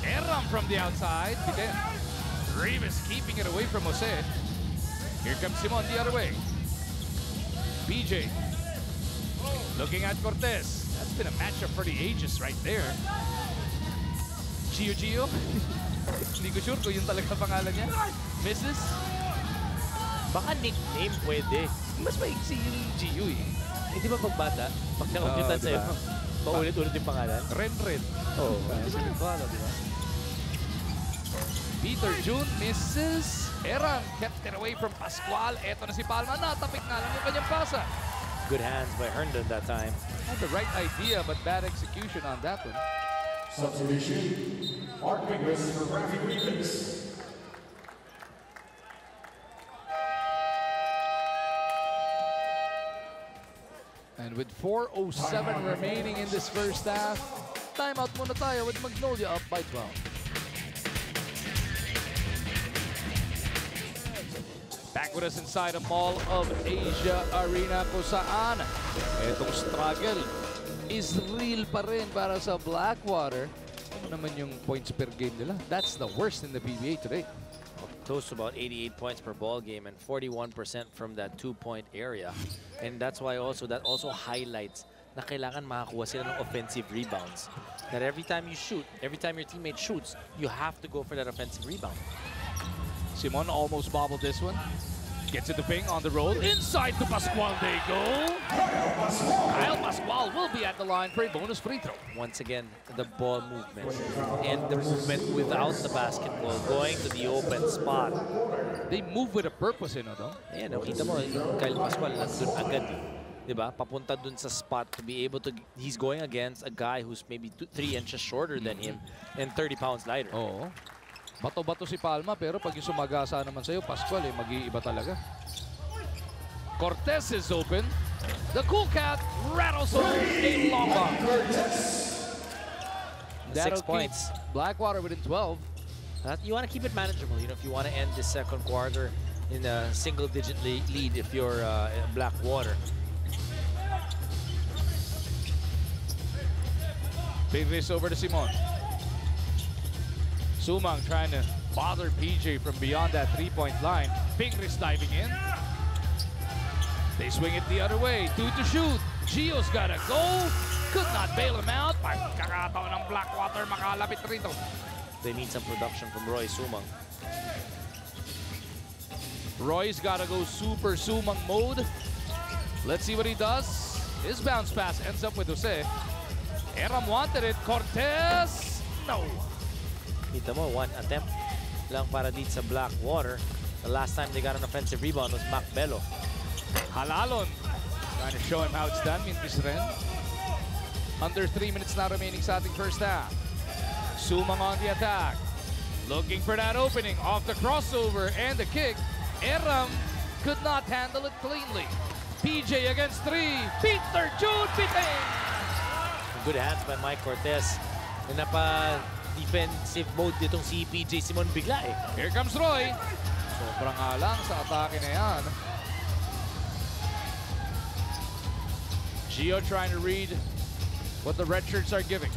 Eram from the outside. Biden. Rivas keeping it away from Jose. Here comes Simon the other way. PJ. Looking at Cortez. That's been a matchup for the ages right there. Gio. Hindi ko sure kung yun talaga pangalan niya. Mrs. Baka nickname pwede. Mas maiksi yung Gio eh. Hindi ba pagbata? Pag nakomputan sa'yo, paulit-ulit yung pangalan? Ren. Oo. Sabi ko, di ba? Peter June misses. Eran kept it away from Pascual. Eto na si Palma. Natapik nga lang yung kanyang pasa. Good hands by Herndon that time. Had the right idea, but bad execution on that one. Substitution. Mark Inglis for Rafi Rivas. And with 4:07 remaining in this first half, timeout muna tayo with Magnolia up by 12. Back with us inside the Mall of Asia Arena kung saan itong struggle is real pa rin para sa Blackwater. Ano naman yung points per game nila? That's the worst in the PBA today. Close to about 88 points per ball game and 41% from that 2-point area. And that's why that also highlights na kailangan makakuha sila ng offensive rebounds. That every time you shoot, every time your teammate shoots, you have to go for that offensive rebound. Simon almost bobbled this one. Gets it to ping on the roll. Inside to Pascual, they go. Kyle Pascual will be at the line for a bonus free throw. Once again, the ball movement and the movement without the basketball going to the open spot. They move with a purpose, you know, though. Ayan, nakita mo, Kyle Pascual nandun agad. Diba? Papunta dun sa spot to be able to, he's going against a guy who's maybe 3 inches shorter than him and 30 pounds lighter. Oo. Bato-bato si Palma, pero pag yung sumagasa naman sa'yo, Pascual, mag-iiba talaga. Cortez is open. The Cool Cat rattles over a long bomb. 6 points. Blackwater within 12. You want to keep it manageable. You know, if you want to end the second quarter in a single-digit lead, if you're Blackwater. Big race over to Simon. Sumang trying to bother PJ from beyond that three-point line. Pingris diving in. They swing it the other way. 2 to shoot. Gio's gotta go. Could not bail him out. Pagkakataon ng Blackwater makalapit rito. They need some production from Roy Sumang. Roy's gotta go super Sumang mode. Let's see what he does. His bounce pass ends up with Jose. Eram wanted it. Cortez. No. Kita mo, 1 attempt lang para dito sa Blackwater. The last time they got an offensive rebound was Mac Bello. Halalon. Trying to show him how it's done. Mintis rin. Under 3 minutes na remaining sa ating first half. Sumang on the attack. Looking for that opening. Off the crossover and the kick. Eram could not handle it cleanly. PJ against 3. Peter Jude Piting. Good hands by Mike Cortez. Defensive mode ditong si PJ Simon bigla eh. Here comes Roy. Sobrang alang sa atake na yan. Gio trying to read what the red shirts are giving.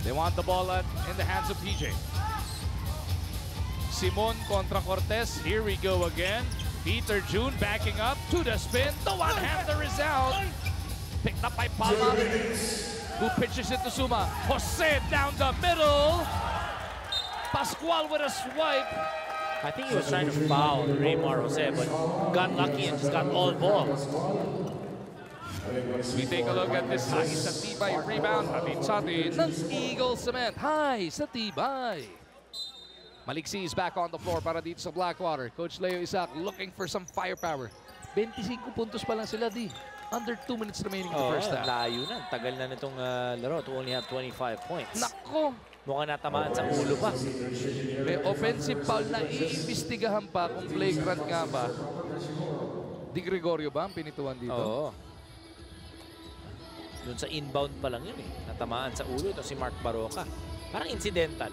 They want the ball in the hands of PJ. Simon contra Cortez. Here we go again. Peter June backing up to the spin. The one-hander is out. Picked up by Palma, who pitches it to Suma. Jose down the middle. Pascual with a swipe. I think he was trying to foul Raymar Jose, but got lucky and just got all ball. We take a look at this high sa tibay rebound. Hatid sa atin ng Eagle Cement. High sa tibay. Maliksi is back on the floor para dito sa Blackwater. Coach Leo Isaac looking for some firepower. 25 puntos pa lang sila, di. Under 2 minutes remaining in the first half. Layo na. Tagal na nitong laro to only have 25 points. Nako! Mukhang natamaan sa ulo pa. May offensive foul na iimbestigahan pa kung flagrant nga ba. Di Gregorio ba ang pinituan dito? Oo. Doon sa inbound pa lang yun eh. Natamaan sa ulo. Ito si Mark Baroka. Parang incidental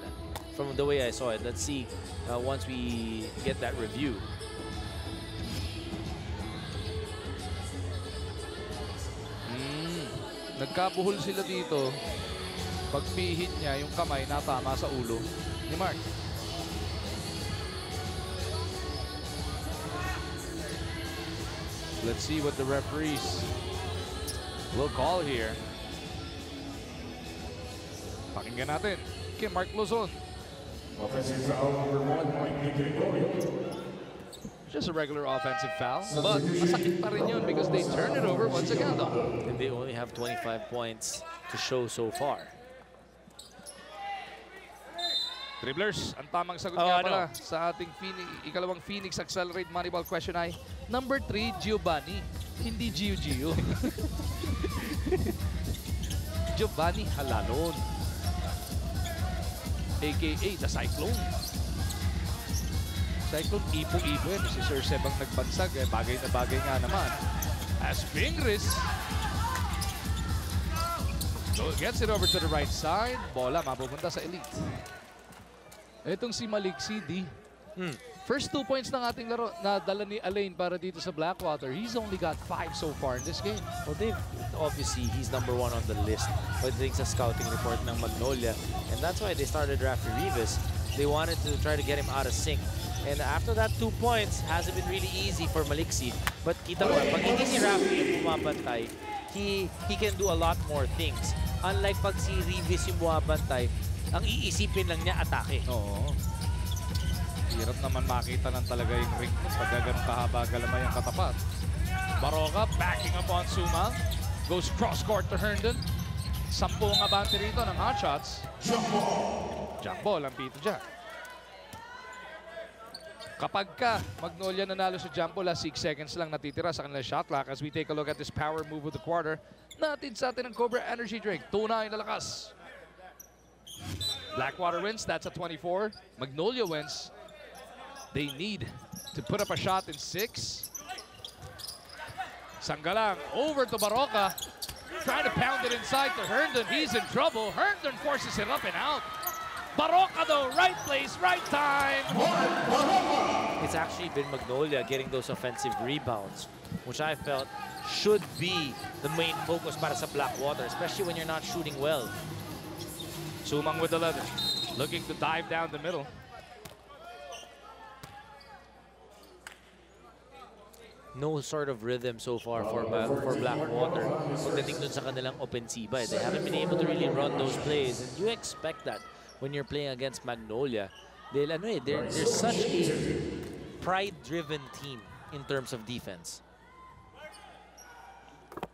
from the way I saw it. Let's see once we get that review. Nagkabuhol sila dito. Pagpihit niya, yung kamay natama sa ulo ni Mark. Let's see what the referees will call here. Pakinggan natin kay Mark Luzon. Offensive foul number 1, Mike Gregorio. Just a regular offensive foul, but masakit pa rin yun because they turn it over once again though. And they only have 25 points to show so far. Dribblers, ang tamang sagot Oh, nga ano? pala sa ating ikalawang Phoenix Accelerate Moneyball question ay number 3, Giovanni. Hindi Gio. Giovanni Halalon. AKA The Cyclone. Cyclone, ipo-ipo yan. Si Sir Sebang nagbansag. Bagay na bagay nga naman. As Fingris gets it over to the right side. Bola mapupunta sa Elite. Itong si Malik CD. First 2 points ng ating laro na dala ni Alain para dito sa Blackwater. He's only got 5 so far in this game. Well, obviously, he's #1 on the list pagdating sa scouting report ng Magnolia. And that's why they started Rafi Rivas. They wanted to try to get him out of sync. And after that 2 points, hasn't been really easy for Maliksi. But kita mo, pag hindi si Rafi yung bumabantay, he can do a lot more things. Unlike pag si Rivas yung bumabantay, ang iisipin lang niya atake. Oo. Hirap naman makita lang talaga yung ring pag ganun kahaba galamay ang katapat. Baroka backing up on Suma. Goes cross-court to Herndon. 10 ang abante rito ng hot shots. Jump ball ang Pito dyan. Kapag ka Magnolia nanalo sa jump ball, 6 seconds lang natitira sa kanilang shot clock as we take a look at this power move of the quarter. Natin sa atin ang Cobra Energy Drink. Tunay na lakas. Blackwater wins. That's a 24. Magnolia wins. They need to put up a shot in 6. Sanggalang over to Baroka. Trying to pound it inside to Herndon. He's in trouble. Herndon forces it up and out. Baroka though, right place, right time. It's actually been Magnolia getting those offensive rebounds, which I felt should be the main focus para sa Blackwater, especially when you're not shooting well. Sumang with 11. Looking to dive down the middle. No sort of rhythm so far for Blackwater pagdating dun sa kanilang opensiba. They haven't been able to really run those plays, and you expect that when you're playing against Magnolia. They're such a pride-driven team in terms of defense.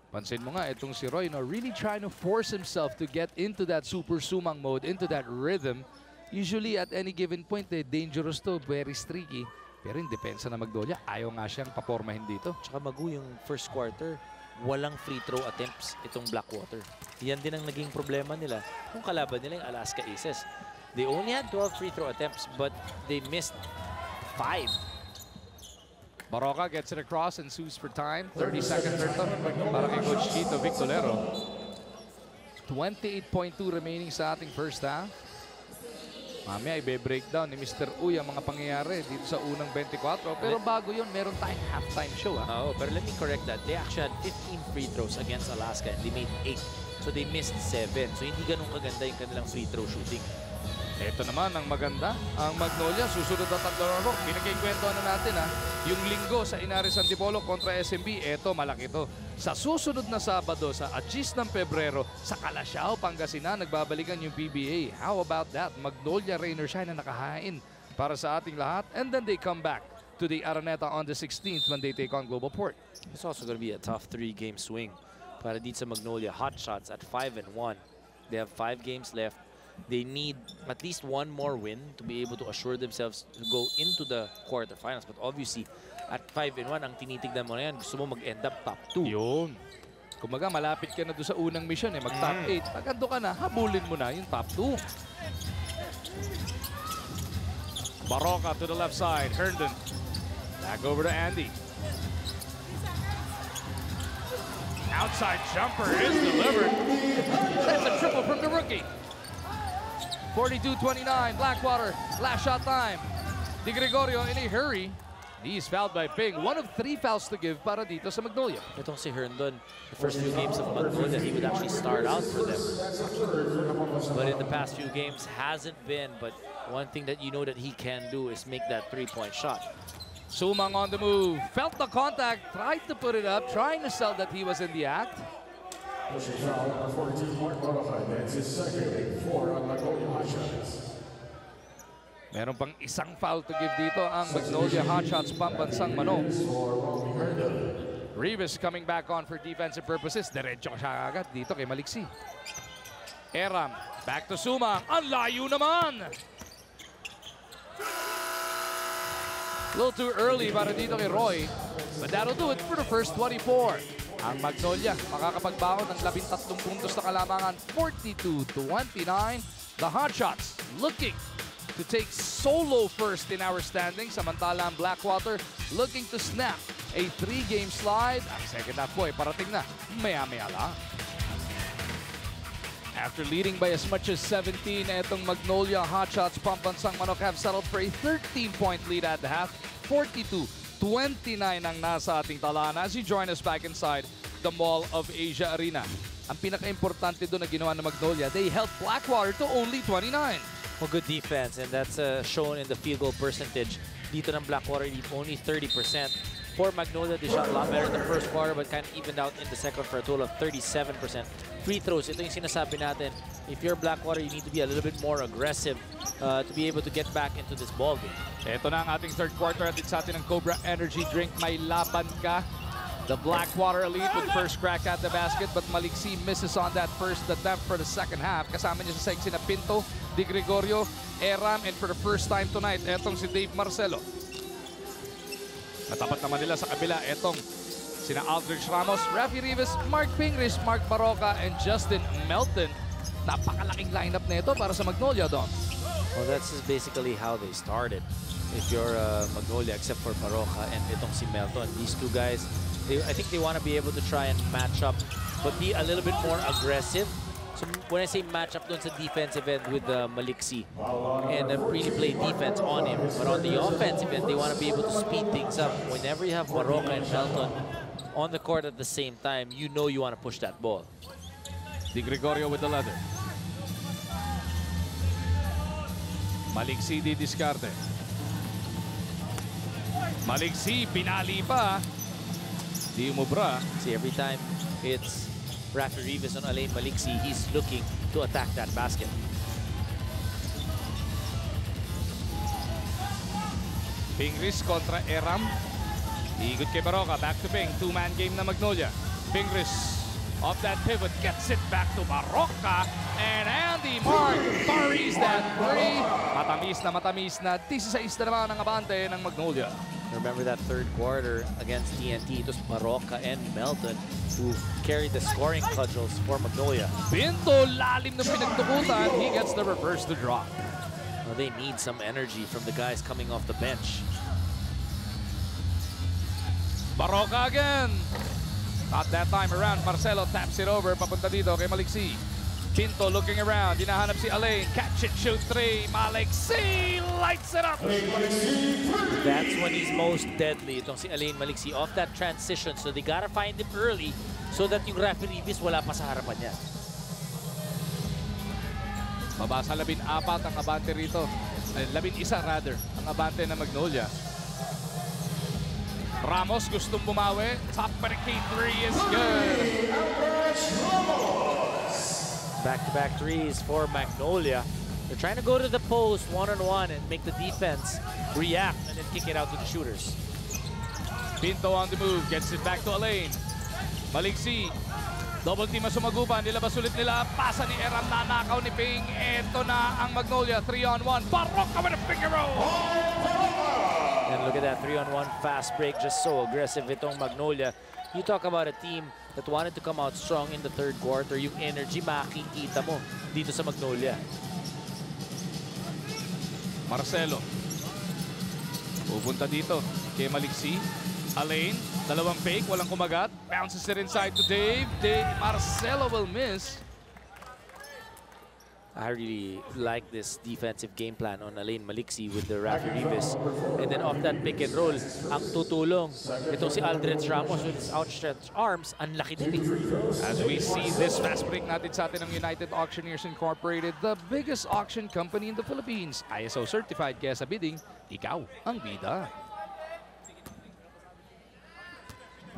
Pansin mo nga, itong si Roy, really trying to force himself to get into that super sumang mode, into that rhythm. Usually at any given point, dangerous to, very streaky. Pero in depensa na Magnolia, ayaw nga siyang papormahin dito. Tsaka yung first quarter, walang free throw attempts itong Blackwater. Yan din ang naging problema nila kung kalaban nila yung Alaska Aces. They only had 12 free throw attempts, but they missed 5. Baroka gets it across and sues for time. 30 seconds ito para kay Coach Chito Victolero. 28.2 remaining sa ating first half. Mamaya ibe-breakdown ni Mr. Uy ang mga pangyayari dito sa unang 24. Pero bago yun, meron tayong halftime show. Oh, pero let me correct that. They actually had 15 free throws against Alaska and they made 8. So they missed 7. So hindi ganun kaganda yung kanilang free throw shooting. Ito naman ang maganda. Ang Magnolia, susunod na 3 laro. Pinagkikwentuhan na natin yung linggo sa Inares Antipolo kontra SMB. Ito, malaki to. Sa susunod na Sabado, sa Agis ng Pebrero, sa Calasiao, Pangasinan, nagbabalikan yung PBA. How about that? Magnolia, rain or shine na nakahain para sa ating lahat. And then they come back to the Araneta on the 16th when they take on Global Port. It's also going to be a tough 3-game swing para dito sa Magnolia. Hot shots at 5-1. They have 5 games left. They need at least 1 more win to be able to assure themselves to go into the quarterfinals. But obviously, at 5-1, ang tinitignan mo na yan, gusto mo mag-end up top 2. Yun. Kumbaga, malapit ka na doon sa unang mission, mag-top 8. Pag ando ka na, habulin mo na yung top 2. Baroka to the left side. Herndon. Back over to Andy. Outside jumper is delivered. That's a triple from the rookie. 42-29, Blackwater, last shot time. Di Gregorio in a hurry. He's fouled by Ping. 1 of 3 fouls to give para dito sa Magnolia. Itong si Herndon, the first few games of Magnolia, he would actually start out for them. But in the past few games, hasn't been. But one thing that you know that he can do is make that 3-point shot. Sumang on the move. Felt the contact, tried to put it up, trying to sell that he was in the act. Pushing foul number 14, Mark Modified. That's his second, 4 on Magnolia hot shots. Meron pang isang foul to give dito ang Magnolia Hotshots pambansang manok. Rivas coming back on for defensive purposes. Diretso siya agad dito kay Maliksi. Eram, back to Sumang. Ang layo naman! A little too early para dito kay Roy. But that'll do it for the first 24. Ang Magnolia makakapagbaon ng 13 puntos na kalamangan, 42-29. The Hotshots looking to take solo first in our standings. Samantala ang Blackwater looking to snap a 3-game slide. Ang second half po ay parating na maya-maya lang. After leading by as much as 17, etong Magnolia Hotshots Pambansang Manok have settled for a 13-point lead at the half. 42-29 ang nasa ating talaan as you join us back inside the Mall of Asia Arena. Ang pinaka-importante doon na ginawa ng Magnolia, they held Blackwater to only 29. Well, good defense, and that's shown in the field goal percentage. Dito ng Blackwater lead only 30%. For Magnolia, they shot a lot better in the first quarter but kind of evened out in the second for a total of 37%. Free throws, ito yung sinasabi natin. If you're Blackwater, you need to be a little bit more aggressive to be able to get back into this ball game. Ito na ang ating third quarter at sa atin ng Cobra Energy Drink. May laban ka. The Blackwater Elite with first crack at the basket, but Maliksi misses on that first attempt for the second half. Kasama niya sa sexy na Pinto, Di Gregorio, Eram, and for the first time tonight, etong si Dave Marcelo. Natapat naman nila sa kabila, etong sina Aldrich Ramos, Rafi Rivas, Mark Pingris, Mark Baroka, and Justin Melton. Napakalaking lineup na ito para sa Magnolia, Dom. Well, that's just basically how they started. If you're Magnolia, except for Baroka and itong si Melton, these two guys, I think they want to be able to try and match up, but be a little bit more aggressive. So when I say match up doon sa defensive end with Maliksi and really play defense on him, but on the offensive end, they want to be able to speed things up. Whenever you have Baroka and Melton on the court at the same time, you know you want to push that ball. Di Gregorio with the leather. Maliksi di diskarte. Maliksi pinali pa. Di umubra. See, every time it's Rafi Rivas on Alain Maliksi, he's looking to attack that basket. Pingris kontra Eram. Iikot kay Baroka. Back to Ping. Two-man game na Magnolia. Pingris off that pivot. Gets it back to Baroka. And Andy Mark buries that three. Matamis na. 16 na naman ang abante ng Magnolia. Remember that third quarter against TNT, it was Baroka and Melton who carried the scoring cudgels for Magnolia. Pinto, lalim na pinagtukutan. He gets the reverse to drop. Well, they need some energy from the guys coming off the bench. Baroka again. Not that time around. Marcelo taps it over. Papunta dito kay Maliksi. Pinto looking around. Hinahanap si Alain. Catch it, shoot three. Maliksi lights it up. That's when he's most deadly. Itong si Alain Maliksi off that transition. So they gotta find him early so that yung Rafi Rivas wala pa sa harapan niya. Mabasa 14 ang abante rito. 11 rather ang abante ng Magnolia. Ramos gustong bumawi. Top pa rin K3 is good. Back-to-back threes for Magnolia. They're trying to go to the post one-on-one and make the defense react and then kick it out to the shooters. Pinto on the move. Gets it back to Alain. Maliksi. Double team ang sumaguban. Nilabas ulit nila. Pasa ni Eram. Nanakaw ni Ping. Ito na ang Magnolia. 3-on-1. Baroka with a finger roll. And look at that 3-on-1 fast break. Just so aggressive itong Magnolia. You talk about a team that wanted to come out strong in the third quarter. Yung energy makikita mo dito sa Magnolia. Marcelo. Pupunta dito kay Maliksi. Alain. Dalawang fake. Walang kumagat. Bounces it inside to Dave. Marcelo will miss. I really like this defensive game plan on Alain Maliksi with the Rafi Rivas. And then off that pick and roll, ang tutulong. Itong si Aldrich Ramos with his outstretched arms, ang laki din. As we see this fast break natin sa atin ng United Auctioneers Incorporated, the biggest auction company in the Philippines. ISO certified, kaya sa bidding, ikaw ang bida.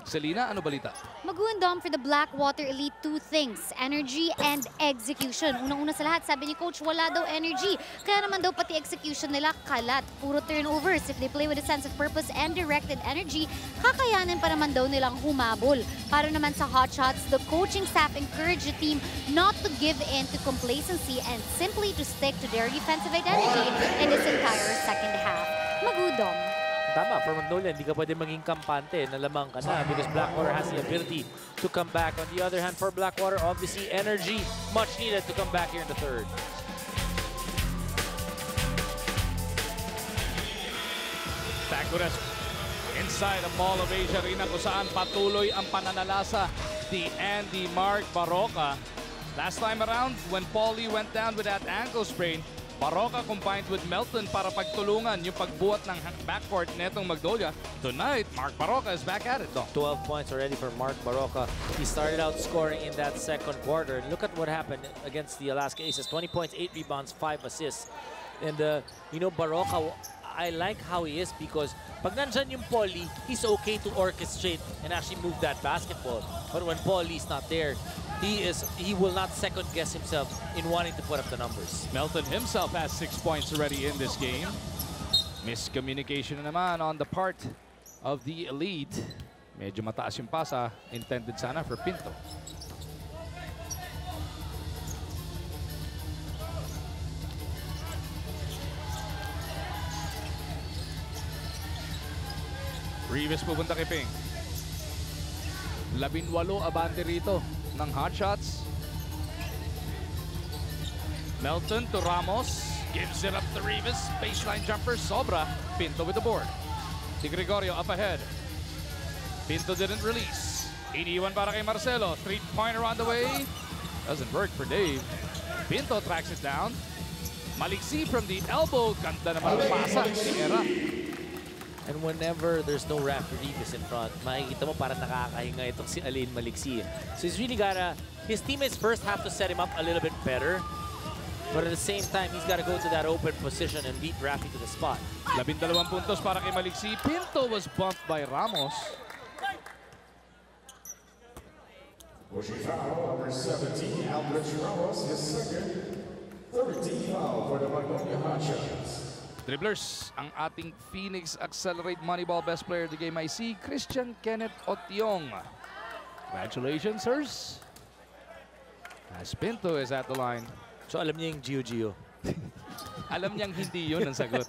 Selena, ano balita? Mag-uundom for the Blackwater Elite, two things, energy and execution. Unang-una sa lahat, sabi ni Coach, wala daw energy. Kaya naman daw pati execution nila kalat. Puro turnovers. If they play with a sense of purpose and directed energy, kakayanin pa naman daw nilang humabol. Para naman sa Hotshots, the coaching staff encouraged the team not to give in to complacency and simply to stick to their defensive identity in this entire second half. Mag-uundom. Tama, for Magnolia, hindi ka pwede maging kampante na lamang ka na because Blackwater has the ability to come back. On the other hand, for Blackwater, obviously energy much needed to come back here in the third. Taguras inside the Mall of Asia Arena kung saan patuloy ang pananalasa ni Andy Mark Barroca. Last time around, when Paulie went down with that ankle sprain, Barroca combined with Melton para pagtulungan yung pagbuhat ng backcourt netong Magnolia. Tonight, Mark Barroca is back at it, though. 12 points already for Mark Barroca. He started out scoring in that second quarter. Look at what happened against the Alaska Aces. 20 points, 8 rebounds, 5 assists. And, you know, Barroca, I like how he is because pag nandyan yung Paulie, he's okay to orchestrate and actually move that basketball. But when Paulie's not there, he will not second guess himself in wanting to put up the numbers. Melton himself has 6 points already in this game. Miscommunication naman on the part of the Elite. Medyo mataas yung pasa, intended sana for Pinto. Rivas pupunta kay Ping. 18 abante rito ng hot shots. Melton to Ramos. Gives it up to Rivas. Baseline jumper. Sobra. Pinto with the board. Di Gregorio up ahead. Pinto didn't release. Iniwan para kay Marcelo. 3-pointer on the way. Doesn't work for Dave. Pinto tracks it down. Maliksi from the elbow. Ganda naman ang pasa. Era. And whenever there's no referee in front, makikita mo parang nakakahinga itong si Alain Maliksi. So he's really gotta, his teammates first have to set him up a little bit better. But at the same time, he's gotta go to that open position and beat Rafi to the spot. 12 puntos para kay Maliksi. Pinto was bumped by Ramos. Pushing foul, number 17, Aldrich Ramos, his second, 13th foul for the Magnolia Hotshots. Dribblers, ang ating Phoenix Accelerate Moneyball Best Player of the Game ay si Christian Kenneth Otiong. Congratulations, sirs. As Pinto is at the line. So alam niya yung Gio-Gio. Alam niyang hindi yun ang sagot.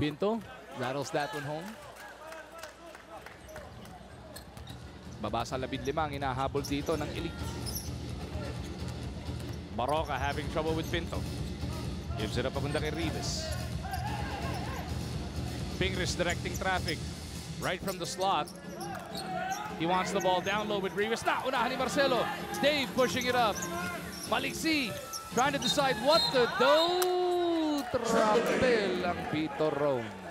Pinto rattles that one home. Baba sa 15 ang inahabol dito ng Elite. Barroca having trouble with Pinto. Gives it up papunta kay Rivas. Fingers directing traffic right from the slot. He wants the ball down low with Rivas. Unahan ni Marcelo. Dave pushing it up. Maliksi trying to decide what to do. Trampel ang Pito Rome.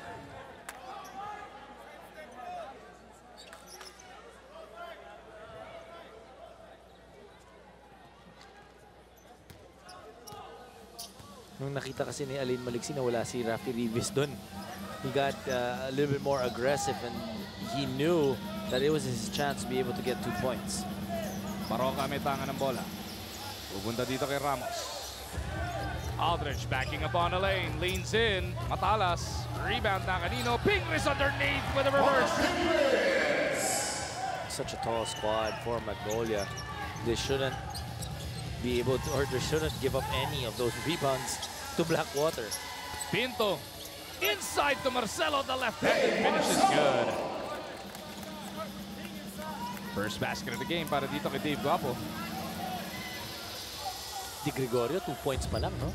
Nung nakita kasi ni Alain Maliksi na wala si Rafi Rivas doon, he got a little bit more aggressive and he knew that it was his chance to be able to get 2 points. Barroca may tangan ng bola. Pupunta dito kay Ramos. Aldrich backing up on a lane. Leans in. Matalas. Rebound na kanino. Pingris underneath with a reverse. Such a tall squad for Magnolia. They shouldn't be able to, or they shouldn't give up any of those rebounds to Blackwater. Pinto inside to Marcelo. The left-handed finish is good. First basket of the game para dito kay Dave Guapo. Di Gregorio, 2 points pa lang, no?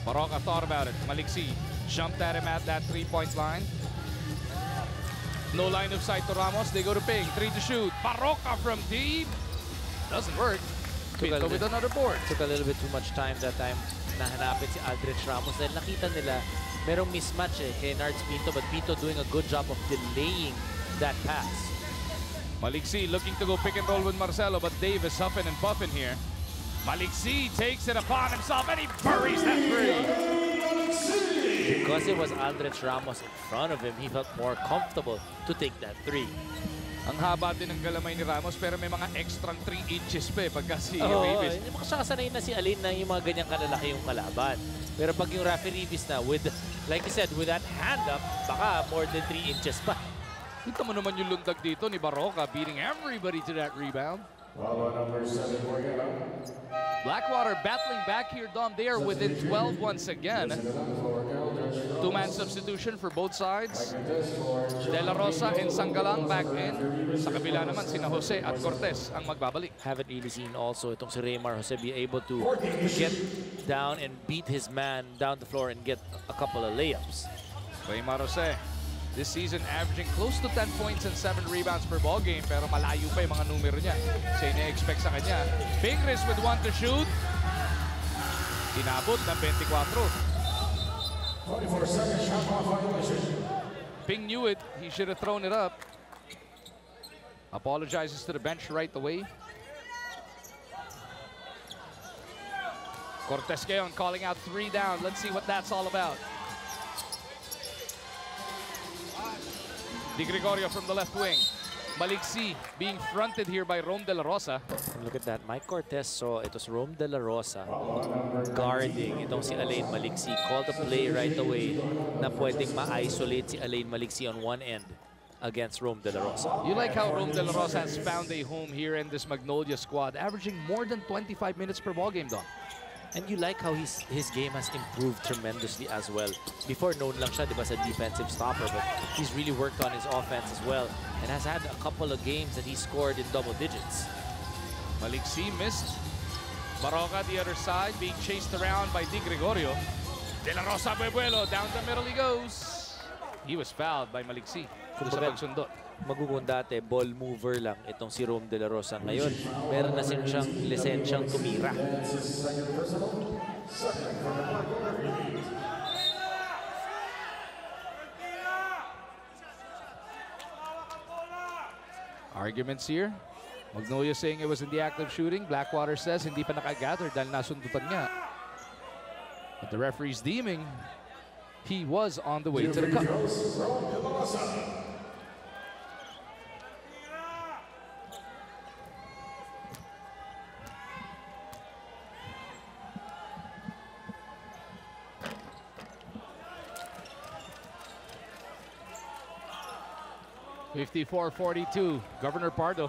Barroca thought about it. Maliksi jumped at him at that 3-point line. No line of sight to Ramos. They go to Ping. 3 to shoot. Barroca from deep. Doesn't work. Pinto with another board. Took a little bit too much time that time na hanapin si Aldrich Ramos dahil nakita nila merong mismatch kay Nards Pinto, but Pinto doing a good job of delaying that pass. Maliksi looking to go pick and roll with Marcelo, but Dave is huffing and puffing here. Maliksi takes it upon himself and he buries that three. Because it was Aldrich Ramos in front of him, he felt more comfortable to take that 3. Ang haba din ng galamay ni Ramos pero may mga extra 3 inches pa pagka si Rivas. Hindi mo kasi sanay na si Alain na yung mga ganyang kalalaki yung kalaban. Pero pag yung Rafi Rivas na, with, like you said, with that hand up, baka more than 3 inches pa. Kita mo naman yung lundag dito ni Barroca beating everybody to that rebound. Follow number 7 for you. Blackwater battling back here, Dom. They are within 12 once again. Two-man substitution for both sides. De La Rosa and Sanggalang back in. Sa kabila naman, sina Jose at Cortez ang magbabalik. Haven't really seen also itong si Raymar Jose be able to get down and beat his man down the floor and get a couple of layups. Raymar Jose, this season averaging close to 10 points and 7 rebounds per ball game, pero malayo pa yung mga numero niya sa ina-expect sa kanya. Fingris with 1 to shoot. Inabot ng 24. 24-second shot clock violation. Ping knew it. He should have thrown it up. Apologizes to the bench right away. Cortez Gayon calling out 3 down. Let's see what that's all about. Di Gregorio from the left wing. Maliksi being fronted here by Rome De La Rosa. And look at that. Mike Cortez saw it was Rome De La Rosa guarding itong si Alain Maliksi. Called the play right away na pwedeng ma-isolate si Alain Maliksi on one end against Rome De La Rosa. You like how Rome De La Rosa has found a home here in this Magnolia squad, averaging more than 25 minutes per ball game, Don. And you like how his game has improved tremendously as well. Before, known lang siya, di ba, sa defensive stopper, but he's really worked on his offense as well and has had a couple of games that he scored in double digits. Maliksi missed. Baroka the other side, being chased around by Di Gregorio. De La Rosa Buebuelo, down the middle he goes. He was fouled by Maliksi. Sa pagsundot. Magugong dati, ball mover lang itong si Rome De La Rosa. Ngayon, meron na siyang lisensyang tumira. Arguments here. Magnolia saying it was in the act of shooting. Blackwater says hindi pa nakagather dahil nasundutan nga. But the referee's deeming he was on the way to the cup. 54-42, Governor Pardo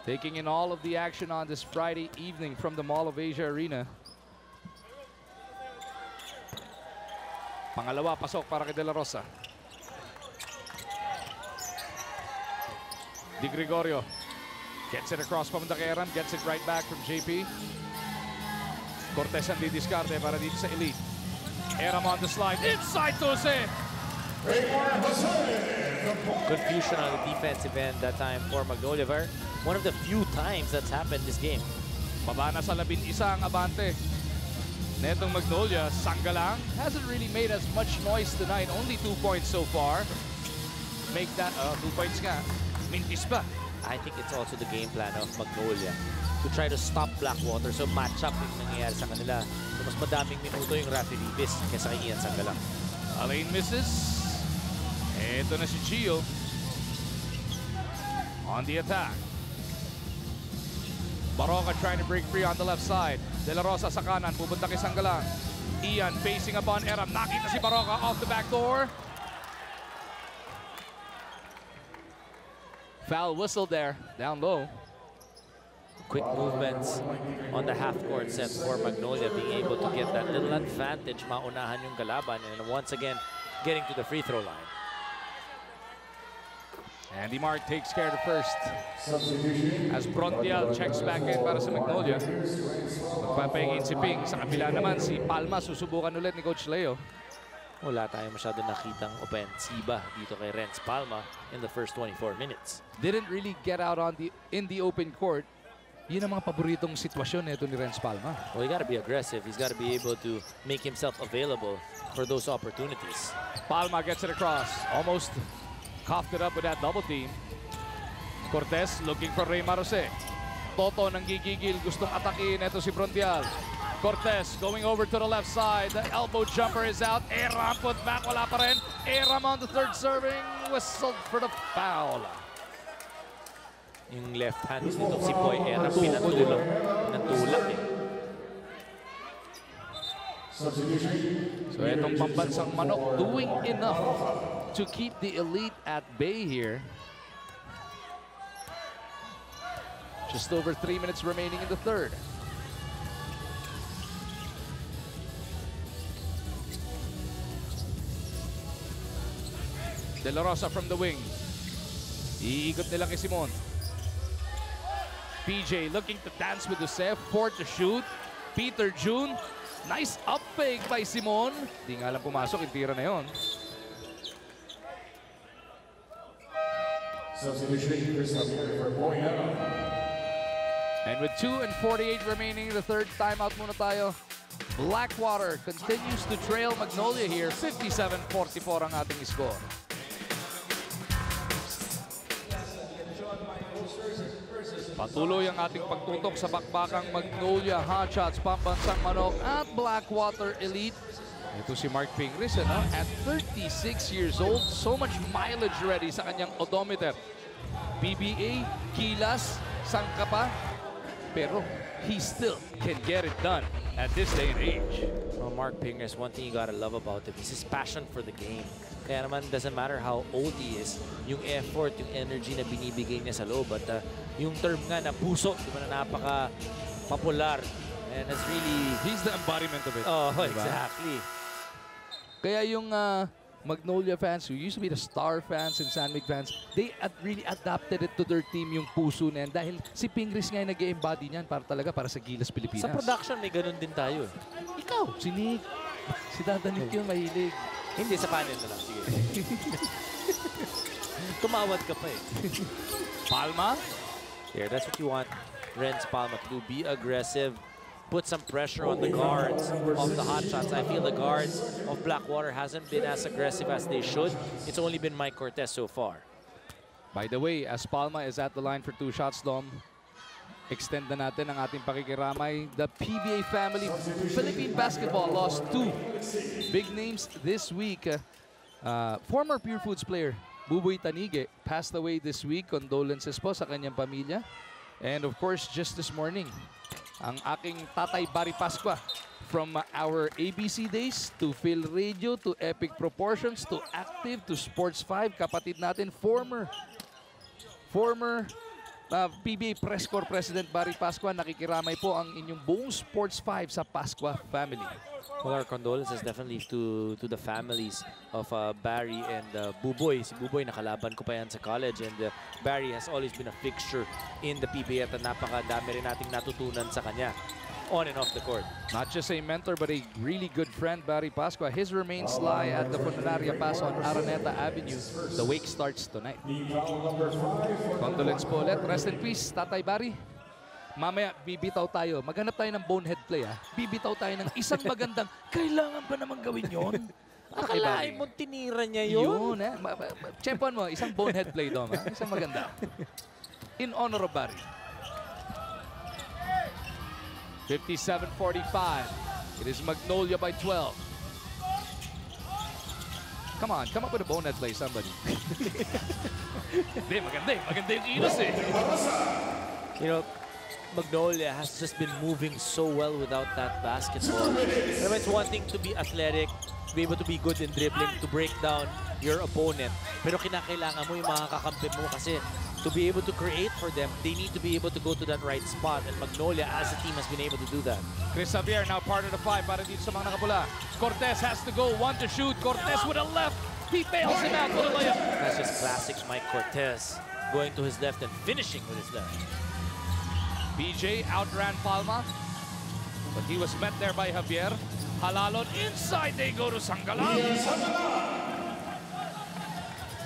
taking in all of the action on this Friday evening from the Mall of Asia Arena. Pangalawa, pasok para kay De La Rosa. Di Gregorio gets it across pamunta kay Aram, gets it right back from JP. Cortez ang didiskarte para dito sa Elite. Aram on the slide, inside to Jose. Confusion on the defensive end that time for Magnolia. One of the few times that's happened this game. Baba na sa 11 ang abante. Netong Magnolia, Sanggalang hasn't really made as much noise tonight. Only 2 points so far. Make that 2 points nga. Mintis pa. I think it's also the game plan of Magnolia to try to stop Blackwater. So match up yung nangyayari sa kanila. So mas madaming minuto yung Rafi Ribis kaysa kay Ian Sanggalang. Alain misses. Ito na si Gio. On the attack. Baroka trying to break free on the left side. De La Rosa sa kanan, pupunta kay Sanggalang. Ian facing upon Aram. Nakita si Baroka off the back door. Foul whistle there, down low. Quick movements on the half-court set for Magnolia, being able to get that little advantage, maunahan yung kalaban, and once again, getting to the free throw line. Andy Mark takes care of the first. As Brontial checks back in para sa Magnolia. Magpapahingin si Ping. Sa kabila naman, si Palma susubukan ulit ni Coach Leo. Wala tayong masyado nakitang opensiba dito kay Renz Palma in the first 24 minutes. Didn't really get out on in the open court. Yun ang mga paboritong sitwasyon nito ni Renz Palma. Well, he got to be aggressive. He's got to be able to make himself available for those opportunities. Palma gets it across. Almost coughed it up with that double team. Cortez looking for Raymar Jose. Toto nang gigigil. Gustong atakin. Ito si Brontial. Cortez going over to the left side. The elbow jumper is out. Aram put back. Wala pa rin. Aram on the third serving. Whistled for the foul. Yung left hand nitong si Boy Aram pinatulak eh. So itong pambansang manok doing enough to keep the Elite at bay here. Just over 3 minutes remaining in the third. De La Rosa from the wing. Iikot nila kay Simon. PJ looking to dance with Joseph. Ford to shoot. Peter June. Nice up fake by Simon. Di nga lang pumasok. Yung tira na yun. Substitution for And with 2:48 remaining in the third, timeout muna tayo. Blackwater continues to trail Magnolia here. 57-44 ang ating score. Patuloy ang ating pagtutok sa bakbakang Magnolia Hotshots, Pambansang Manok at Blackwater Elite. Ito si Mark Pingris, ano? At 36 years old, so much mileage ready sa kanyang odometer. PBA, Kilas, Sangkapa, pero he still can get it done at this day and age. Well, Mark Pingris, one thing you gotta love about him is his passion for the game. Kaya naman, doesn't matter how old he is, yung effort, yung energy na binibigay niya sa loob. At yung term nga na puso, di ba, na napaka-popular. And it's really... He's the embodiment of it. Oh, diba? Exactly. Kaya yung Magnolia fans, who used to be the Star fans and San Mig fans, they really adapted it to their team, yung puso na yan. Dahil si Pingris nga yung nag-embody niyan para sa Gilas, Pilipinas. Sa production, may ganun din tayo. Ikaw, si Nick. Si Dada Nick yun, mahilig. Hindi, sa panel na lang. Sige. Tumawad ka pa eh. Palma. Yeah, that's what you want Renz Palma to do. Be aggressive. Put some pressure on the guards of the Hotshots. I feel the guards of Blackwater hasn't been as aggressive as they should. It's only been Mike Cortez so far. By the way, as Palma is at the line for 2 shots, Dom, extend na natin ang ating pakikiramay. The PBA family, Philippine basketball, lost 2 big names this week. Former Pure Foods player, Buboy Tanige, passed away this week. Condolences po sa kanyang pamilya. And of course, just this morning, ang aking Tatay Barry Pascua, from our ABC days to Phil Radio to Epic Proportions to Active to Sports 5, kapatid natin, former PBA Press Corps President Barry Pascua, nakikiramay po ang inyong buong Sports 5 sa Pascua family. Well, our condolences definitely to the families of Barry and Buboy. Si Buboy, nakalaban ko pa yan sa college, and Barry has always been a fixture in the PBA at napakadami rin nating natutunan sa kanya on and off the court. Not just a mentor, but a really good friend, Barry Pascua. His remains lie at the Funeraria Pass on Araneta Avenue. The wake starts tonight. Condolence po ulit. Rest in peace, Tatay Barry. Mamaya, bibitaw tayo. Maghanap tayo ng bonehead play, ha? Bibitaw tayo ng isang magandang, kailangan ba naman gawin yon? Akalain mo tinira niya yun? Yun, ha? Tsempuan mo, isang bonehead play, Dom, ha? Isang maganda. In honor of Barry. 57-45. It is Magnolia by 12. Come on, come up with a bonehead play, somebody. Hindi, maganda yung inos, eh. You know, Magnolia has just been moving so well without that basketball. It's one thing to be athletic, to be able to be good in dribbling, to break down your opponent. Pero kinakailangan mo yung mga kakampi mo kasi to be able to create for them, they need to be able to go to that right spot. And Magnolia as a team has been able to do that. Chris Xavier now part of the 5 para dito sa mga nakapula. Cortez has to go, 1 to shoot. Cortez with a left. He bails him out with a layup. That's just classic Mike Cortez, going to his left and finishing with his left. BJ outran Palma, but he was met there by Javier. Halalon inside, they go to Sanggalang.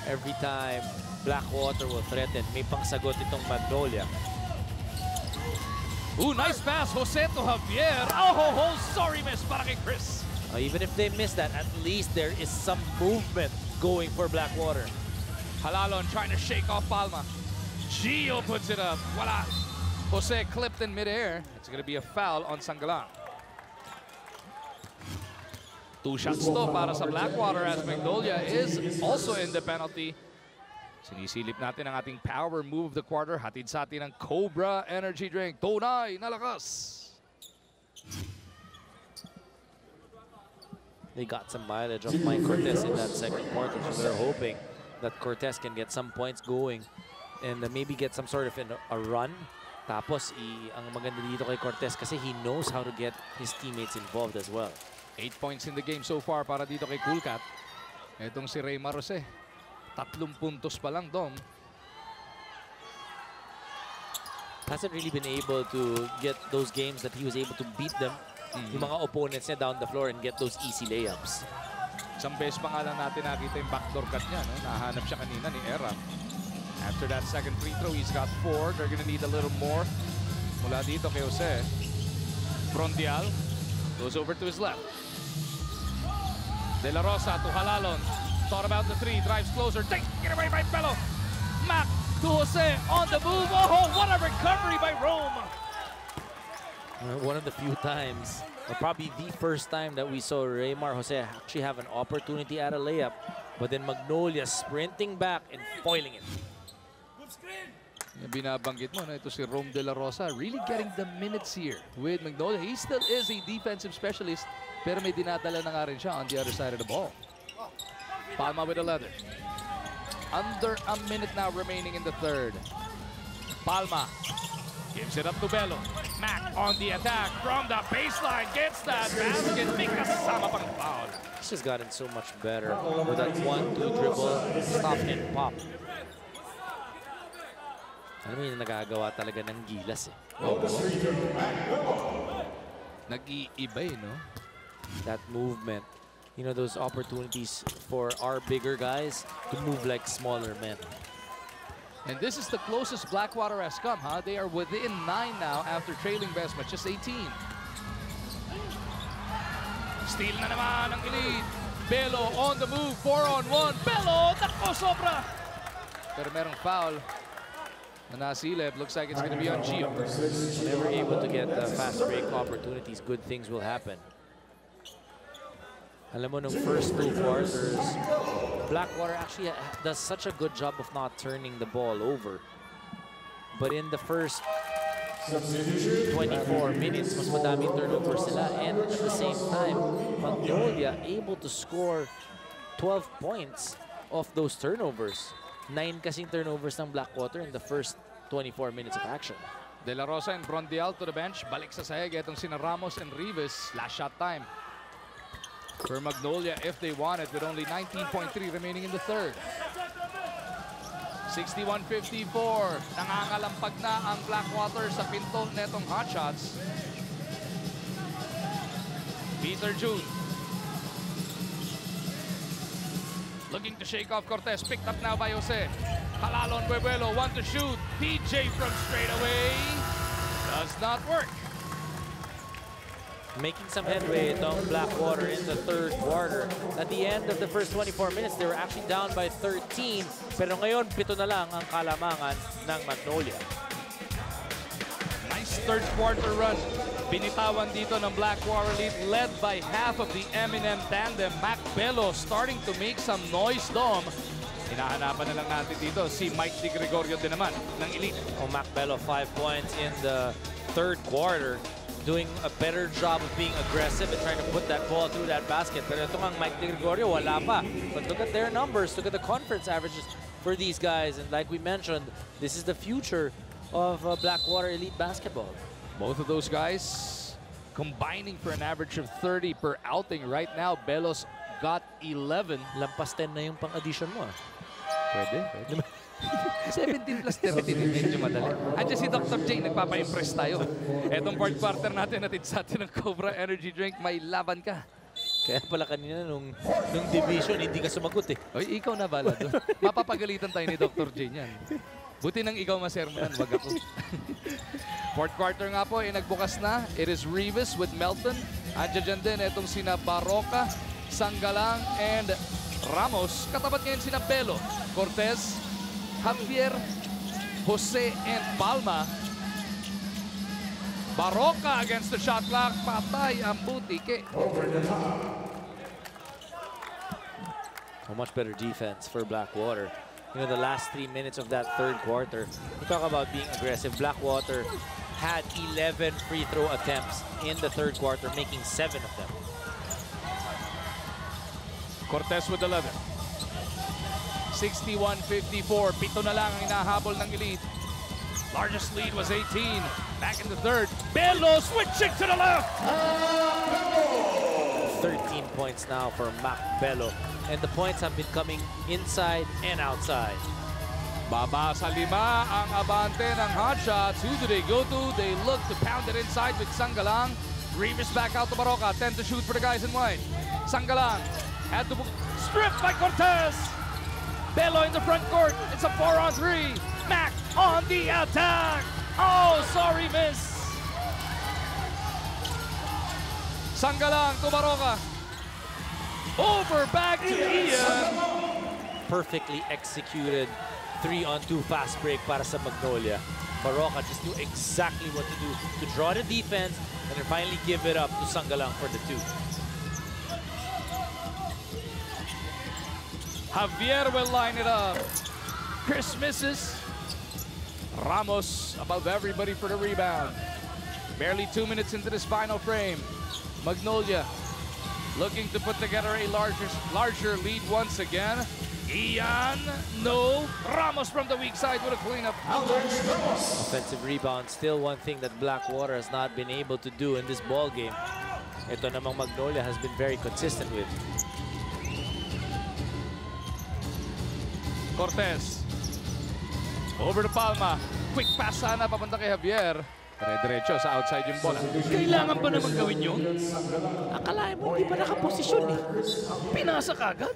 Every time Blackwater will threaten, may pangsagot itong Magnolia. Ooh, nice pass, Jose to Javier. Oh, sorry miss para kay Chris. Even if they miss that, at least there is some movement going for Blackwater. Halalon trying to shake off Palma. Gio puts it up. Wala. Jose clipped in midair. It's going to be a foul on Sanggalang. 2 shots to para sa Blackwater as Magnolia is also in the penalty. Sinisilip natin ang ating power move of the quarter. Hatid sa atin ang Cobra Energy Drink. Tunay na lakas. They got some mileage of Mike Cortez in that second quarter, so they're hoping that Cortez can get some points going and maybe get some sort of a run Tapos, ang maganda dito kay Cortez kasi he knows how to get his teammates involved as well. 8 points in the game so far para dito kay Coolcat. Itong si Raymar Jose. 3 puntos pa lang, Dom. Hasn't really been able to get those games that he was able to beat them, yung mga opponents niya down the floor and get those easy layups. Isang beses pa nga lang natin nakita yung backdoor cut niya. No? Nahanap siya kanina ni Era. After that second free throw, he's got 4. They're gonna need a little more. Mula dito kay Jose. Brondial goes over to his left. De La Rosa to Halalon. Thought about the 3, drives closer. Take it away by Bello. Mac to Jose on the move. Oh, what a recovery by Rome. One of the few times, or probably the first time that we saw Raymar Jose actually have an opportunity at a layup, but then Magnolia sprinting back and foiling it. Yung binabanggit mo, no? Ito si Rome De La Rosa really getting the minutes here with Magnolia. He still is a defensive specialist, pero may dinadala na nga rin siya on the other side of the ball. Palma with a leather. Under a minute now remaining in the third. Palma gives it up to Bello. Mac on the attack from the baseline. Gets that basket. May kasama pang foul. He's just gotten so much better with that 1-2 dribble, stop and pop. Alam mo yung nagagawa talaga ng gilas eh. Nag-iiba eh, no? That movement. You know, those opportunities for our bigger guys to move like smaller men. And this is the closest Blackwater has come, huh? They are within 9 now after trailing best match, just 18. Steal na naman ang Elite. Bello on the move, 4-on-1. Bello, nako, sobra! Pero merong foul. Nasilip, looks like it's going to be on Gio. Whenever able to get fast break opportunities, good things will happen. Alam mo, nung first 2 quarters, Blackwater actually does such a good job of not turning the ball over. But in the first 24 minutes, mas madaming turnovers sila. And at the same time, Magnolia able to score 12 points off those turnovers. 9 kasing turnovers ng Blackwater in the first 24 minutes of action. De La Rosa and Brondial to the bench. Balik sa sahig. Itong sina Ramos and Rivas. Last shot time for Magnolia if they want it, with only 19.3 remaining in the third. 61-54. Nangangalampag na ang Blackwater sa pinto netong hotshots. Peter June looking to shake off Cortez. Picked up now by Jose. Halalon Buebuelo, want to shoot. PJ from straight away. Does not work. Making some headway itong Blackwater in the third quarter. At the end of the first 24 minutes, they were actually down by 13. Pero ngayon, 7 na lang ang kalamangan ng Magnolia. Nice third quarter run. Binitawan dito ng Blackwater lead, led by half of the Eminem tandem. Mac Bello starting to make some noise, Dom. Hinahanapan na lang natin dito si Mike Di Gregorio din naman ng Elite. Oh, Mac Bello, 5 points in the third quarter. Doing a better job of being aggressive and trying to put that ball through that basket. Pero ito ang Mike Di Gregorio, wala pa. But look at their numbers. Look at the conference averages for these guys. And like we mentioned, this is the future of Blackwater Elite basketball. Both of those guys combining for an average of 30 per outing. Right now, Bello's got 11. Lampas 10 na yung pang-addition mo. Pwede. 17 plus 13, medyo madali. Andiyan si Dr. J, nagpapa-impress tayo. Etong fourth quarter natin, natid sa atin ng Cobra Energy Drink. May laban ka. Kaya pala kanina nung division, hindi ka sumagot eh. Oy, ikaw na bala doon. Mapapagalitan tayo ni Dr. J niyan. Buti nang ikaw masermonan, wag ako. Fourth quarter nga po, nagbukas na. It is Rivas with Melton. Andiyan din itong sina Baroka, Sanggalang, and Ramos. Katapat ngayon sina Bello, Cortez, Javier, Jose, and Palma. Baroka against the shot clock. Patay ang butike. A much better defense for Blackwater. You know, the last 3 minutes of that third quarter, we talk about being aggressive. Blackwater had 11 free throw attempts in the third quarter, making 7 of them. Cortez with 11. 61-54. 7 na lang ang inahabol ng Elite. Largest lead was 18. Back in the third. Bello switching to the left. 13 points now for Mac Bello. And the points have been coming inside and outside. Baba sa 5 ang abante ng hot shots. Who do they go to? They look to pound it inside with Sanggalang. Reeves back out to Baroka. 10 to shoot for the guys in white. Sanggalang had to stripped by Cortez. Bello in the front court. It's a 4-on-3. Mac on the attack. Oh, sorry, miss. Sanggalang to Baroka. Over back to Ian. Perfectly executed 3-on-2 fast break para sa Magnolia. Baroka just knew exactly what to do to draw the defense and then finally give it up to Sanggalang for the 2. Javier will line it up. Chris misses. Ramos above everybody for the rebound. Barely 2 minutes into this final frame. Magnolia looking to put together a larger lead once again. Ian, no. Ramos from the weak side with a cleanup. Offensive rebound, still one thing that Blackwater has not been able to do in this ball game. Ito namang Magnolia has been very consistent with. Cortez. Over to Palma. Quick pass sana papunta kay Javier. Dire-diretso sa outside yung bola. Kailangan ba naman gawin yun? Akalain mo hindi pa nakaposisyon eh. Pinasa kagad.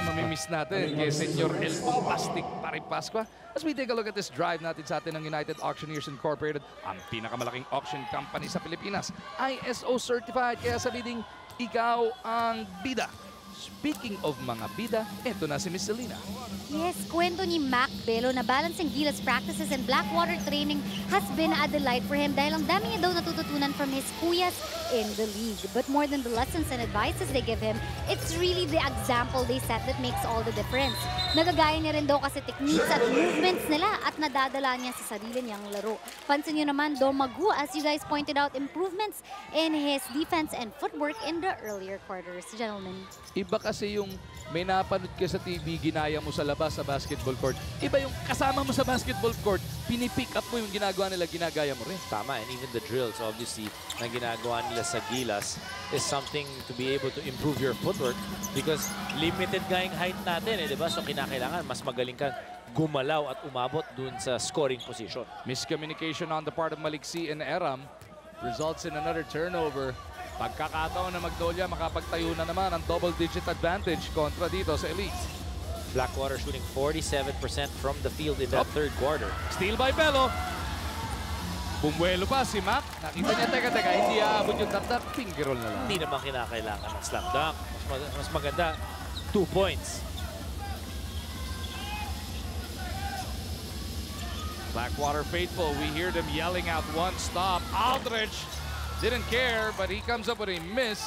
Mamimiss natin kay Senyor El Bombastic Paripasqua. As we take a look at this drive natin sa atin ng United Auctioneers Incorporated, ang pinakamalaking auction company sa Pilipinas. ISO certified, kaya sa leading ikaw ang bida. Speaking of mga bida, eto na si Miss Selena. Yes, kwento ni Mac Bello na balancing Gilas practices and Blackwater training has been a delight for him dahil ang dami niya daw natututunan from his kuyas in the league. But more than the lessons and advices they give him, it's really the example they set that makes all the difference. Nagagaya niya rin daw kasi techniques at movements nila at nadadala niya sa sarili niyang laro. Pansin niyo naman, Domagu, as you guys pointed out, improvements in his defense and footwork in the earlier quarters. Gentlemen. Iba kasi yung may napanood ka sa TV, ginaya mo sa labas sa basketball court. Iba yung kasama mo sa basketball court, pinipick up mo yung ginagawa nila, ginagaya mo rin. Tama, and even the drills, obviously, na ginagawa nila sa Gilas is something to be able to improve your footwork because limited nga yung height natin, di ba? So kinakailangan mas magaling kang gumalaw at umabot dun sa scoring position. Miscommunication on the part of Maliksi and Eram results in another turnover. Pagkakataon na Magnolia, makapagtayo na naman ang double-digit advantage kontra dito sa Elite. Blackwater shooting 47% from the field in that third quarter. Steal by Bello. Bumuelo pa si Mac. Nakita niya, teka, hindi aabot yung tap-tap. Finger roll na lang. Hindi naman kinakailangan ng slam dunk. Mas maganda, 2 points. Blackwater faithful. We hear them yelling out one stop. Aldridge didn't care, but he comes up with a miss.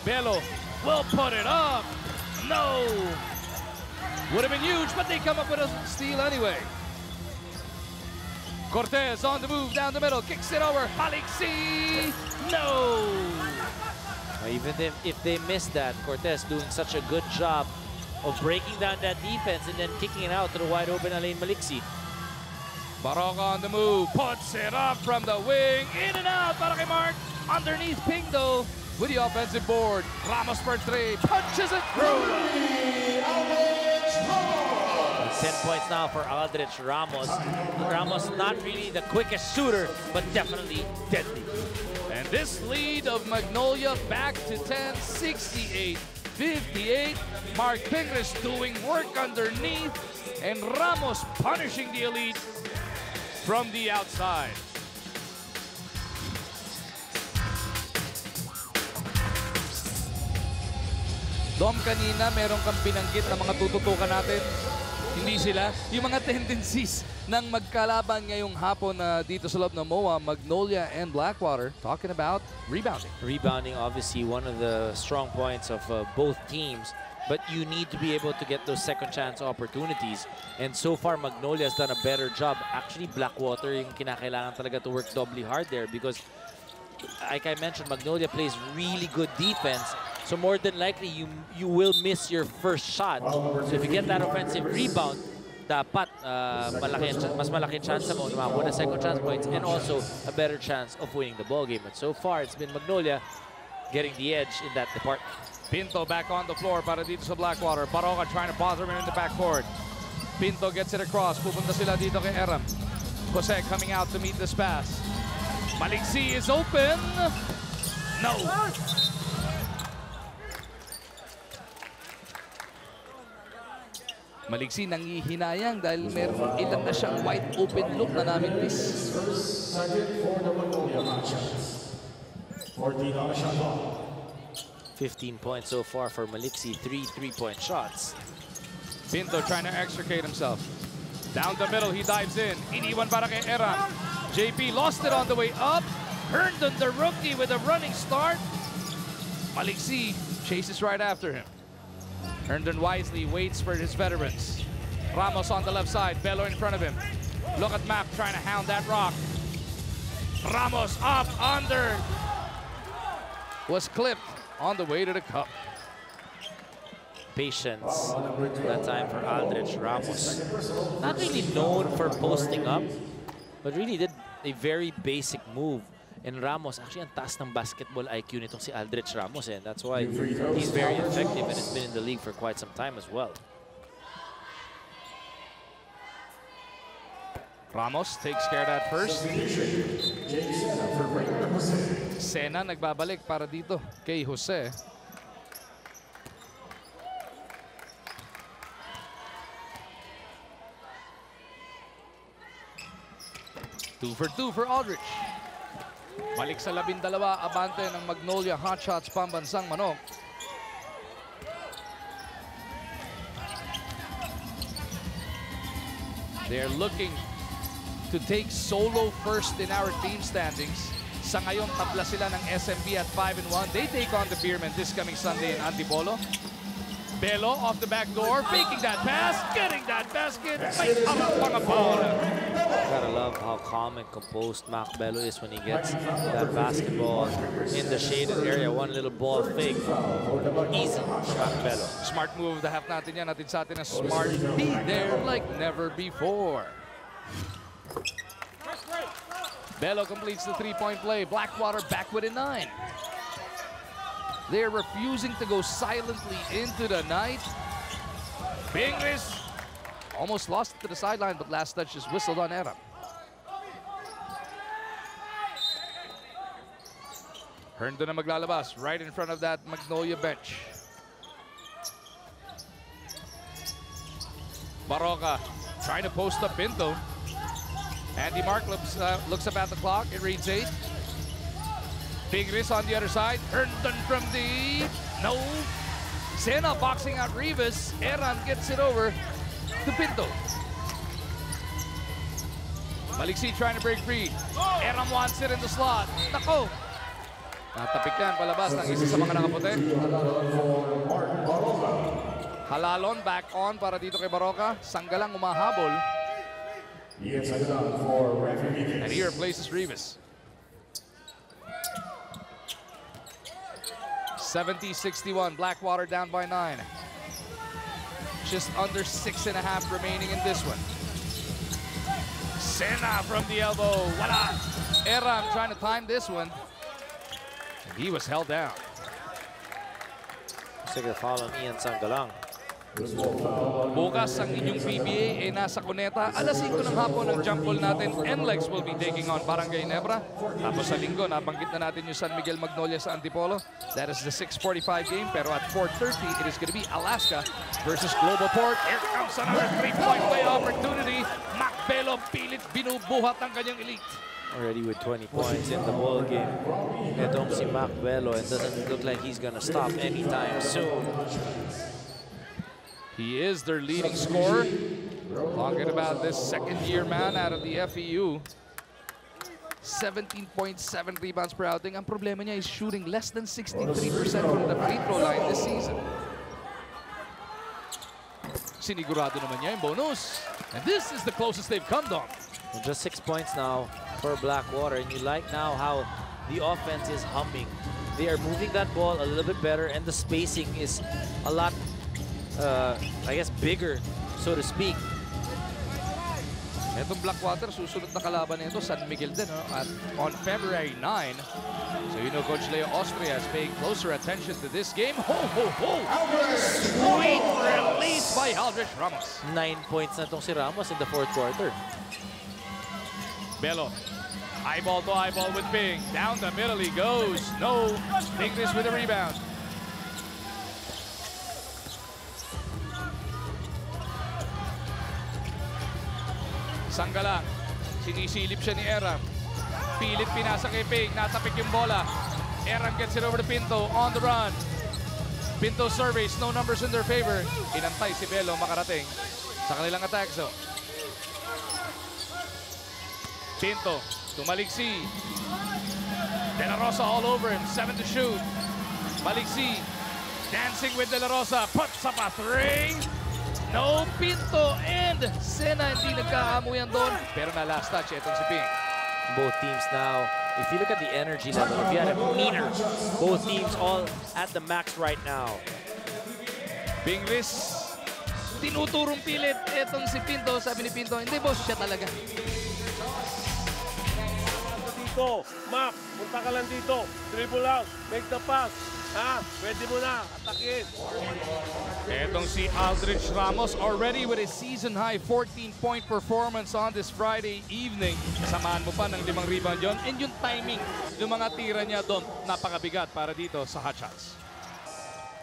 Bello will put it up. No. Would have been huge, but they come up with a steal anyway. Cortez on the move down the middle, kicks it over. Maliksi. No. Even if they missed that, Cortez doing such a good job of breaking down that defense and then kicking it out to the wide open Alain Maliksi. Baroka on the move, puts it up from the wing, in and out para kay Mark. Underneath Ping though, with the offensive board. Ramos for 3, punches it through. 10 points now for Aldrich Ramos. Ramos not really the quickest shooter, but definitely deadly. And this lead of Magnolia back to 10, 68-58. Mark Pingris doing work underneath, and Ramos punishing the Elite from the outside. Dom, kanina meron kang binanggit na mga tututukan natin. Hindi sila. Yung mga tendencies ng magkalaban ngayong hapon dito sa loob ng MOA, Magnolia and Blackwater, talking about rebounding. Rebounding, obviously, one of the strong points of both teams. But you need to be able to get those second chance opportunities. And so far, Magnolia has done a better job. Actually, Blackwater yung kinakailangan talaga to work doubly hard there because, like I mentioned, Magnolia plays really good defense. So more than likely, you will miss your first shot. So if you get that offensive rebound, dapat mas malaki chance mo na makakuha ng second chance points and also a better chance of winning the ball game. But so far, it's been Magnolia getting the edge in that department. Pinto back on the floor para dito sa Blackwater. Baroka trying to bother him in the backcourt. Pinto gets it across. Pupunta sila dito kay Eram. Jose coming out to meet this pass. Maliksi is open. No. Maliksi nangihinayang dahil meron ilan na siyang wide open look na namintis. Second for the Magnolia matchups. 14 on the shot clock. 15 points so far for Maliksi, 3 3-point shots. Pinto trying to extricate himself. Down the middle, he dives in. Iniwan para kay Eram. JP lost it on the way up. Herndon, the rookie, with a running start. Maliksi chases right after him. Herndon wisely waits for his veterans. Ramos on the left side, Bello in front of him. Look at Mac trying to hound that rock. Ramos up, under. Was clipped on the way to the cup. Patience that time for Aldrich Ramos. Not really known for posting up, but really did a very basic move. And Ramos, actually, ang taas ng basketball IQ nitong si Aldrich Ramos. And that's why he's very effective and has been in the league for quite some time as well. Ramos takes care of that first. Sena nagbabalik para dito kay Jose. Two for Aldrich. Balik sa 12, abante ng Magnolia Hotshots pambansang manok. They're looking to take solo first in our team standings. Sa ngayon, tabla sila ng SMB at 5-1. They take on the Beermen this coming Sunday in Antipolo. Bello off the back door, faking that pass, getting that basket. May mga bola. Gotta love how calm and composed Mac Bello is when he gets that basketball in the shaded area. One little ball fake. Easy, Mac Bello. Smart move the half natin yan. Natin sa atin na smart. Be there like never before. Bello completes the three-point play. Blackwater back with a 9. They're refusing to go silently into the night. Bingris almost lost it to the sideline, but last touch is whistled on Eram. Herndon na maglalabas right in front of that Magnolia bench. Baroka trying to post up Pinto. Andy Mark looks up at the clock. It reads 8. Bingris on the other side. Herndon from deep. No. Sena boxing out Rivas. Eram gets it over to Pinto. Maliksi trying to break free. Eram wants it in the slot. Nako. Natapik yan palabas ng isa sa mga nakaputi. Halalon back on para dito kay Baroka. Sanggalang umahabol. And he replaces Rivas. 70-61, Blackwater down by 9. Just under 6.5 remaining in this one. Sena from the elbow. Wala. Eram trying to time this one. And he was held down. Second foul on Ian Sanggalang. Bukas ang inyong PBA nasa Cuneta. Alas 5 ng hapon ang jump ball natin. NLEX will be taking on Barangay Nebra. Tapos sa linggo, nabanggit na natin yung San Miguel Magnolia sa Antipolo. That is the 6:45 game. Pero at 4:30, it is going to be Alaska versus Global Port. Here comes another three-point play opportunity. Mac Bello pilit binubuhat ng kanyang elite. Already with 20 points in the ball game. Itong si Mac Bello, it doesn't look like he's gonna stop anytime soon. He is their leading scorer. Talking about this second-year man out of the FEU. 17.7 rebounds per outing. Ang problema niya is shooting less than 63% from the free throw line this season. Sinigurado naman niya yung bonus. And this is the closest they've come, Dom. Well, just 6 points now for Blackwater. And you like now how the offense is humming. They are moving that ball a little bit better, and the spacing is a lot I guess bigger, so to speak. Itong Blackwater, susunod na kalaban nito, San Miguel din, no? At on February 9. So you know Coach Leo Austria is paying closer attention to this game. Ho, ho, ho! Sweet release by Aldrich Ramos. 9 points na itong si Ramos in the fourth quarter. Belo, eyeball to eyeball with Ping. Down the middle he goes. No, Pingris with a rebound. Sanggalang, sinisilip siya ni Eram. Pilit pinasa kay Ping, natapik yung bola. Eram gets it over to Pinto on the run. Pinto surveys, no numbers in their favor. Inantay si Belo makarating sa kanilang attack zone. Pinto, tumaliksi. De La Rosa all over him, 7 to shoot. Maliksi, dancing with De La Rosa, puts up a 3. No, Pinto and Sena hindi nagkaamuyan doon. Pero na last touch, itong si Ping. Both teams now, if you look at the energy level, if you had a meter, both teams all at the max right now. Pingris, tinuturong pilit itong si Pinto. Sabi ni Pinto, hindi boss, siya talaga. Dito, Mac, punta ka lang dito. Dribble out, make the pass. Ha? Pwede mo na, atakin. Etong si Aldrich Ramos already with a season-high 14-point performance on this Friday evening. Samahan mo pa ng 5 rebound yun. And yung timing, yung mga tira niya doon, napakabigat para dito sa hot shots.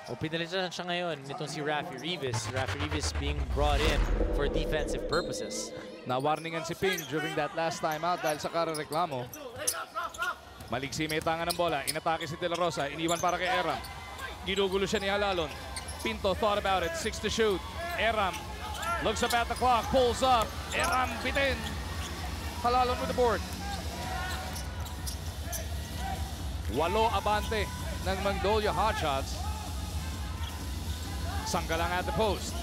O pinalitan siya ngayon nitong si Rafi Rivas. Rafi Rivas being brought in for defensive purposes. Nawarningan si Ping during that last time out dahil sa karareklamo. Maliksi may tangan ng bola. Inatake si De La Rosa. Iniwan para kay Eram. Ginugulo siya ni Halalon. Pinto thought about it. 6 to shoot. Eram looks up at the clock. Pulls up. Eram bitin. Halalon with the board. 8 abante ng Magnolia Hotshots. Sanggalang at the post.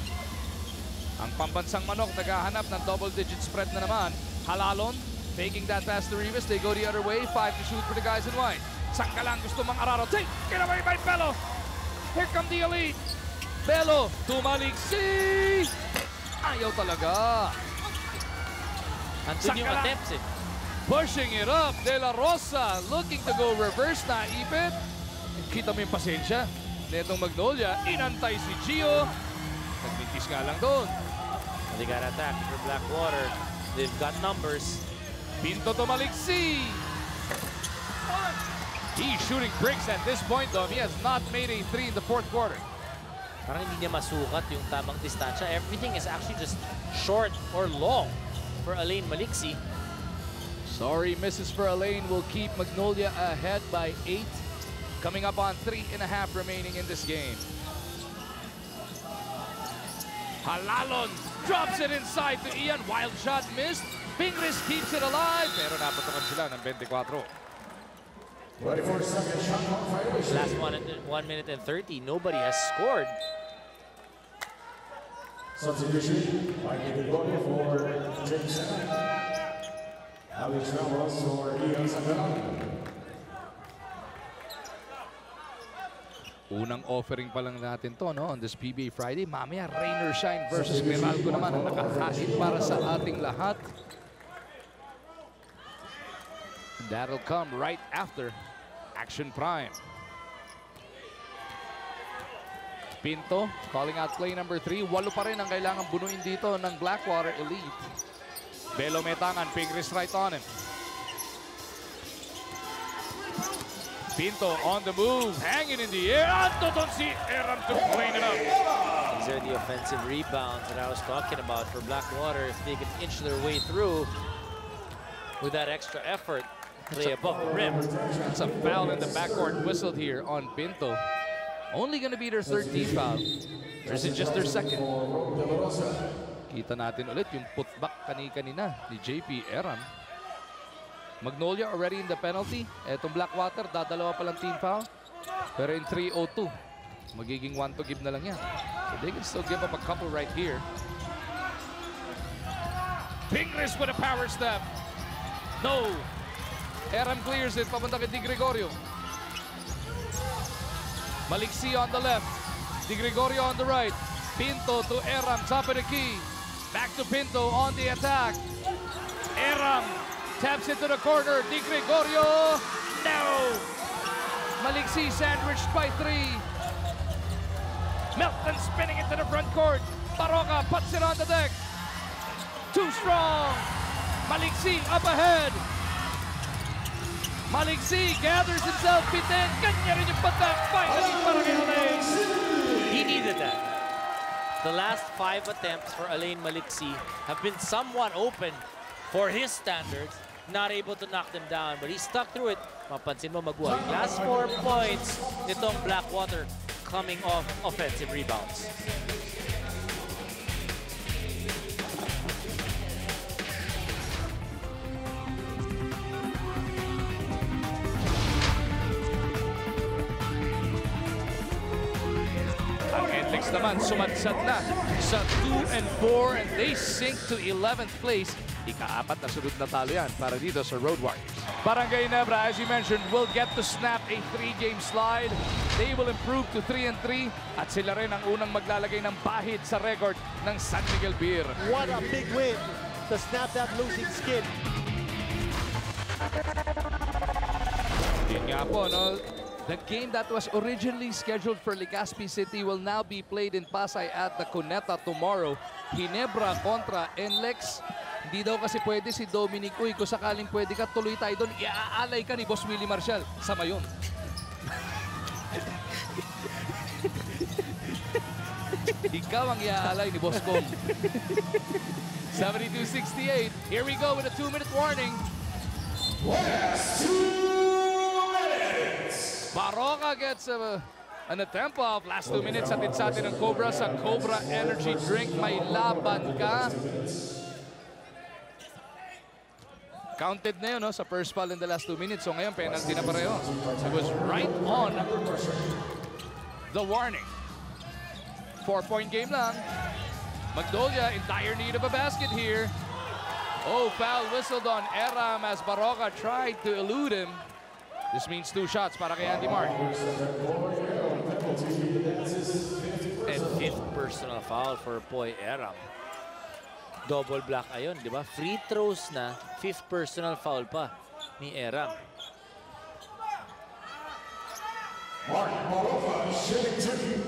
Ang pambansang manok naghahanap ng double-digit spread na naman. Halalon taking that pass to Rivas. They go the other way. 5 to shoot for the guys in white. Sanggalang gusto mang araro. Take it away by Belo. Here come the elite. Belo tumaliksi. Ayaw talaga. Andun yung attempts eh. Pushing it up. De La Rosa looking to go reverse na ipit. Kita mo yung pasensya netong Magnolia. Inantay si Gio. Nagmintis nga lang doon. They got attacked for Blackwater. They've got numbers. Pinto tumaliksi. He's shooting bricks at this point though. He has not made a 3 in the fourth quarter. Parang hindi niya masukat yung tamang distansya. Everything is actually just short or long for Alain Maliksi. Sorry, misses for Alain will keep Magnolia ahead by 8. Coming up on 3.5 remaining in this game. Halalon drops it inside to Ian. Wild shot missed. Pingris keeps it alive. Pero napatukan sila ng 24. Last 1 minute and 30. Nobody has scored. Substitution, Mikey Magnolia for James Alex Ramos for Ian Sanggalang. Unang offering pa lang natin to, no, on this PBA Friday. Mamaya, rain or shine versus Meralco naman ang nakahahit para sa ating lahat. That'll come right after Action Prime. Pinto calling out play number 3. 8 pa rin ang kailangan bunuin dito ng Blackwater Elite. Belo may tangan, Pingris right on him. Pinto on the move, hanging in the air. Antoton si Eram to clean it up. These are the offensive rebounds that I was talking about for Blackwater. If they can inch their way through with that extra effort, play above the rim. It's a foul in the backcourt whistled here on Pinto. Only going to be their 13th foul. Or is it just their second? Kita natin ulit yung putback kanina ni JP Eram. Magnolia already in the penalty. Etong Blackwater, dadalawa pa lang team foul. Pero in 3:02, magiging 1 to give na lang yan. So they can still give up a couple right here. Pingris with a power step. No. Eram clears it, papunta kay Di Gregorio. Maliksi on the left. Di Gregorio on the right. Pinto to Eram, top of the key. Back to Pinto on the attack. Eram taps into the corner. Di Gregorio. No! Maliksi sandwiched by 3. Melton spinning into the front court. Baroka puts it on the deck. Too strong. Maliksi up ahead. Maliksi gathers himself. Pitin. Kanya rin yung patak. Finally para kay Alain. He needed that. The last 5 attempts for Alain Maliksi have been somewhat open for his standards. Not able to knock them down, but he stuck through it. Mapansin mo, Maguha. Last 4 points nitong Blackwater coming off offensive rebounds. Ang Enlex naman sumadsad na sa 2 and 4 and they sink to 11th place. Ika-4 na sunod na talo yan para dito sa Road Warriors. Barangay Nebra, as you mentioned, will get to snap a 3-game slide. They will improve to 3 and 3 at sila rin ang unang maglalagay ng bahid sa record ng San Miguel Beer. What a big win to snap that losing skid. Yun nga po, no? The game that was originally scheduled for Legazpi City will now be played in Pasay at the Cuneta tomorrow. Ginebra kontra Enlex. Hindi daw kasi pwede si Dominic. Uy, kung sakaling pwede ka, tuloy tayo doon. Iaalay ka ni Boss Willie Marcial sa Mayon. Ikaw ang iaalay ni Boss Kong. 72-68. Here we go with a 2-minute warning. Last 2 minutes. Baroka gets an attempt off. Last 2 minutes, atin sa atin ng Cobra sa Cobra Energy Drink. May laban ka. Counted na yun, no, sa first foul in the last 2 minutes. So ngayon, penalty na pareho. It was right on the warning. 4-point game lang. Magnolia in dire need of a basket here. Oh, foul whistled on Eram as Baroka tried to elude him. This means 2 shots para kay Andy Mark. And 5th personal foul for Poy Eram. Double block ayon, di ba? Free throws na, 5th personal foul pa ni Eram. Mark Baroka shooting 2.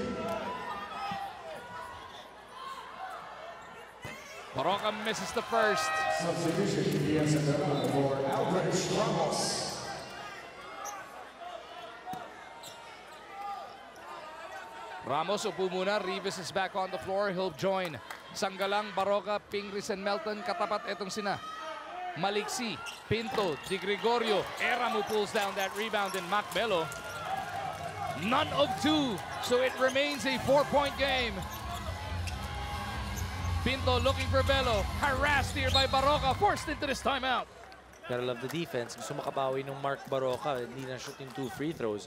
Baroka misses the first. Substitution for Aldrich Ramos. Ramos upo muna. Rivas is back on the floor. He'll join Sanggalang, Baroka, Pingris, and Melton. Katapat etong sina Maliksi, Pinto, Di Gregorio. Eram who pulls down that rebound in Mac Bello. None of 2. So it remains a 4-point game. Pinto looking for Bello. Harassed here by Baroka. Forced into this timeout. Gotta love the defense. Gusto makabawi ng Mark Baroka. Hindi na shooting 2 free throws.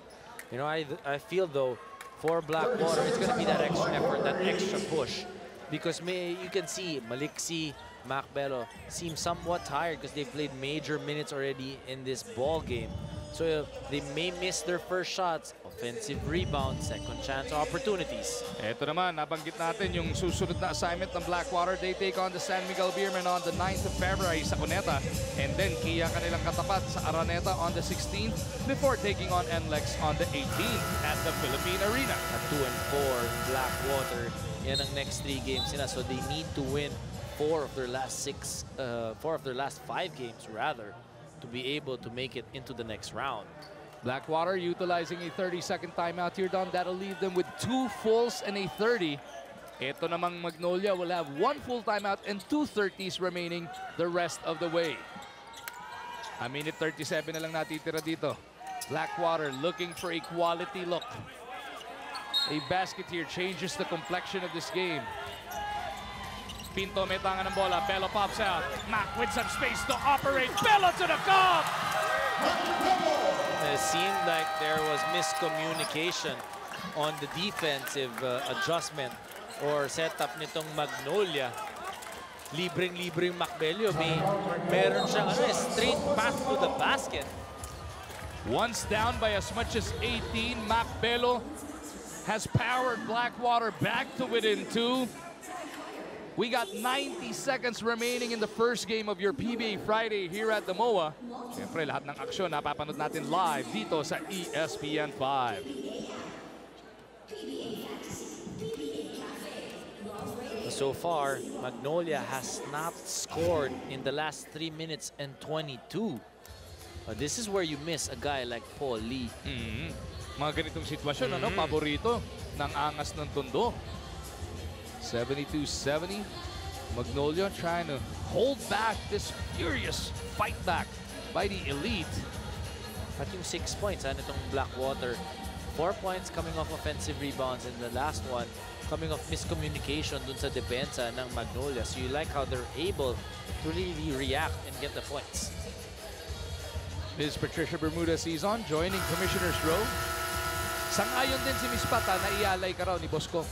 You know, I feel though, for Blackwater, it's gonna be that extra effort, that extra push. Because you can see Maliksi, Mac Bello seem somewhat tired because they played major minutes already in this ball game. So they may miss their first shots. Offensive rebound, second chance opportunities. Ito naman, nabanggit natin yung susunod na assignment ng Blackwater. They take on the San Miguel Beermen on the 9th of February sa Cuneta. And then Kia kanilang katapat sa Araneta on the 16th before taking on NLEX on the 18th at the Philippine Arena. At 2 and 4, Blackwater, yan ang next 3 games nila. So they need to win 4 of their last 5 games rather to be able to make it into the next round. Blackwater utilizing a 30-second timeout here, Don. That'll leave them with 2 fulls and a 30. Ito namang Magnolia will have 1 full timeout and 2 30s remaining the rest of the way. A minute 37 na lang natitira dito. Blackwater looking for a quality look. A basket here changes the complexion of this game. Pinto may tangan ng bola. Bello pops out. Mac with some space to operate. Bello to the cup! It seemed like there was miscommunication on the defensive adjustment or setup nitong Magnolia. Libreng-libreng Macbello. Meron siyang straight path to the basket. Once down by as much as 18, Mac Bello has powered Blackwater back to within 2. We got 90 seconds remaining in the first game of your PBA Friday here at the MOA. Siyempre, lahat ng aksyon napapanood natin live dito sa ESPN 5. So far, Magnolia has not scored in the last 3 minutes and 22. This is where you miss a guy like Paul Lee. Mga ganitong sitwasyon, ano, paborito ng angas ng Tondo. 72-70. Magnolia trying to hold back this furious fight back by the Elite. At yung 6 points, nitong Blackwater. 4 points coming off offensive rebounds, and the last one coming off miscommunication dun sa depensa ng Magnolia. So you like how they're able to really react and get the points. Ms. Patricia Bermuda Season joining Commissioner's Row. Sang-ayon din si Miss Pata na ialay ka raw ni Bosco.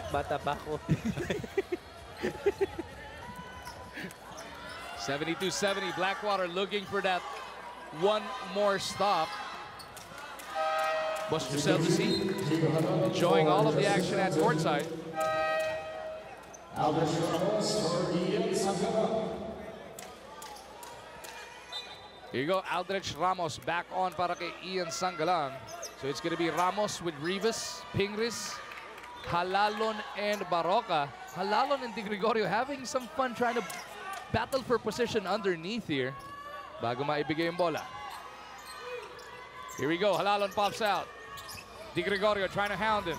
Bata pa ko. 72-70, Blackwater looking for that one more stop. Boss Giselle to see, enjoying all of the action at courtside. Here you go, Aldrich Ramos back on para kay Ian Sangalang. So it's going to be Ramos with Rivas, Pingris, Halalon, and Baroka. Halalon and Di Gregorio having some fun trying to battle for position underneath here. Bago maibigay yung bola. Here we go, Halalon pops out. Di Gregorio trying to hound him.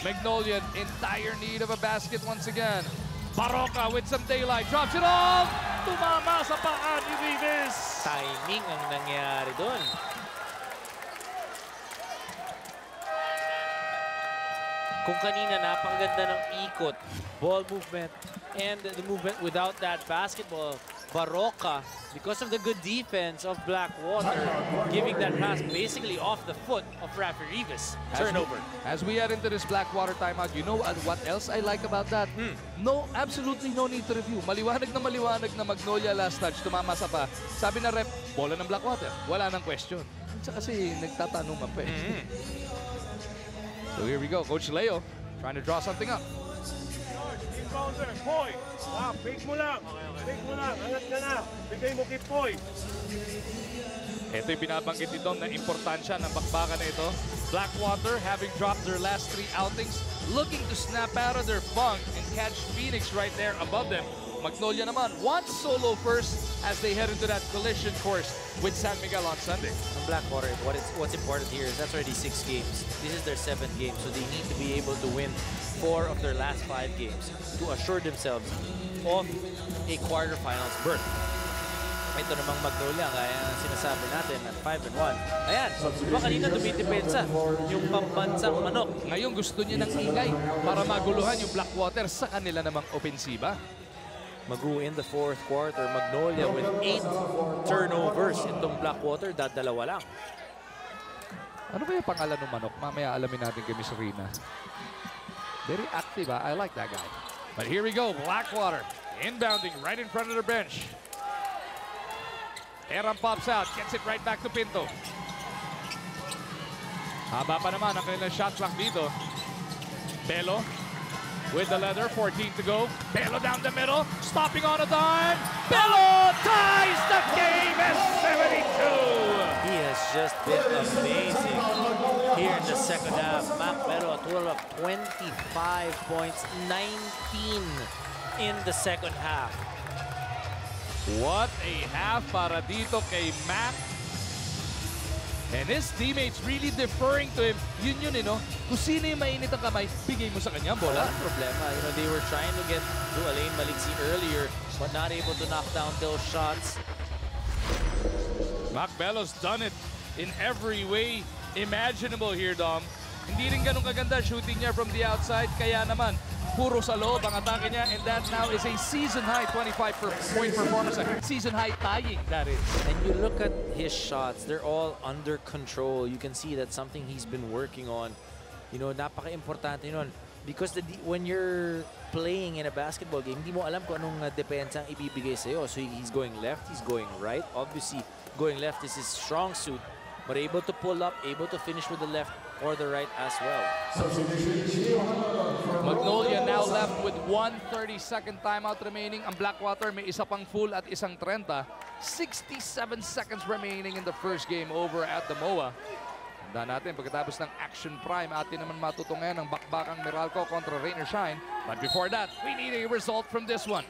Magnolia in dire need of a basket once again. Baroka with some daylight, drops it off! Tumama sa paa ni Rivas! Timing ang nangyari doon. Kung kanina napakaganda ng ikot, ball movement, and the movement without that basketball, Baroka, because of the good defense of Blackwater, giving that pass basically off the foot of Rafi Rivas. Turnover. As we head into this Blackwater timeout, you know what else I like about that? No, absolutely no need to review. Maliwanag na Magnolia last touch, tumama sa pa. Sabi na rep, bola ng Blackwater. Wala nang question. Kasi nagtatanungan pa eh. So here we go, Coach Leo trying to draw something up. Rebounder, Poy. Fake mo lang. Fake mo lang. Angat ka na. Bigay mo kay Poy. Ito yung binabanggit nito na importansya ng bakbakan na ito. Blackwater having dropped their last 3 outings, looking to snap out of their funk and catch Phoenix right there above them. Magnolia naman wants solo first as they head into that collision course with San Miguel on Sunday. On Blackwater, what's important here is that's already 6 games. This is their 7th game, so they need to be able to win 4 of their last 5 games to assure themselves of a quarterfinals berth. Ito namang Magnolia, kaya sinasabi natin at 5-1. Ayan, diba kanina tumidepensa yung pambansang manok. Ngayon gusto niya ng ingay para maguluhan yung Blackwater sa kanila namang opensiba. Magu in the 4th quarter, Magnolia with 8 turnovers. Itong Blackwater, dadalawa lang. Ano ba yung pangalan ng manok? Mamaya alamin natin kay Miss Rina. Very active, I like that guy. But here we go, Blackwater inbounding right in front of the bench. Eram pops out, gets it right back to Pinto. Haba pa naman ang kanilang shot clock dito. Belo with the leather, 14 to go. Belo down the middle, stopping on a dime. Belo ties the game at 72. He has just been amazing here in the second half. Mac Belo, a total of 25 points, 19 in the second half. What a half para dito kay Mac. And his teammates really deferring to him. Yun, you know, kung sino yung mainit ang kamay, bigay mo sa kanya bola. Walang problema. You know, they were trying to get to Alain Maliksi earlier, but not able to knock down those shots. Mac Belo's done it in every way imaginable here, Dom. Hindi rin ganun kaganda shooting niya from the outside, kaya naman puro sa loob ang atake niya, and that now is a season-high 25-point performance. Season-high tying, that is. And you look at his shots, they're all under control. You can see that's something he's been working on. You know, napaka-importante yun. Because when you're playing in a basketball game, hindi mo alam kung anong depensa ang ibibigay sa'yo. So he's going left, he's going right. Obviously, going left is his strong suit. but able to pull up, able to finish with the left or the right as well. Magnolia now left with 1:30-second timeout remaining. Ang Blackwater may isa pang full at isang 30. 67 seconds remaining in the first game over at the MOA. Tandaan natin, pagkatapos ng Action Prime, atin naman matutungan ang bakbakang Meralco kontra Rain or Shine. But before that, we need a result from this one.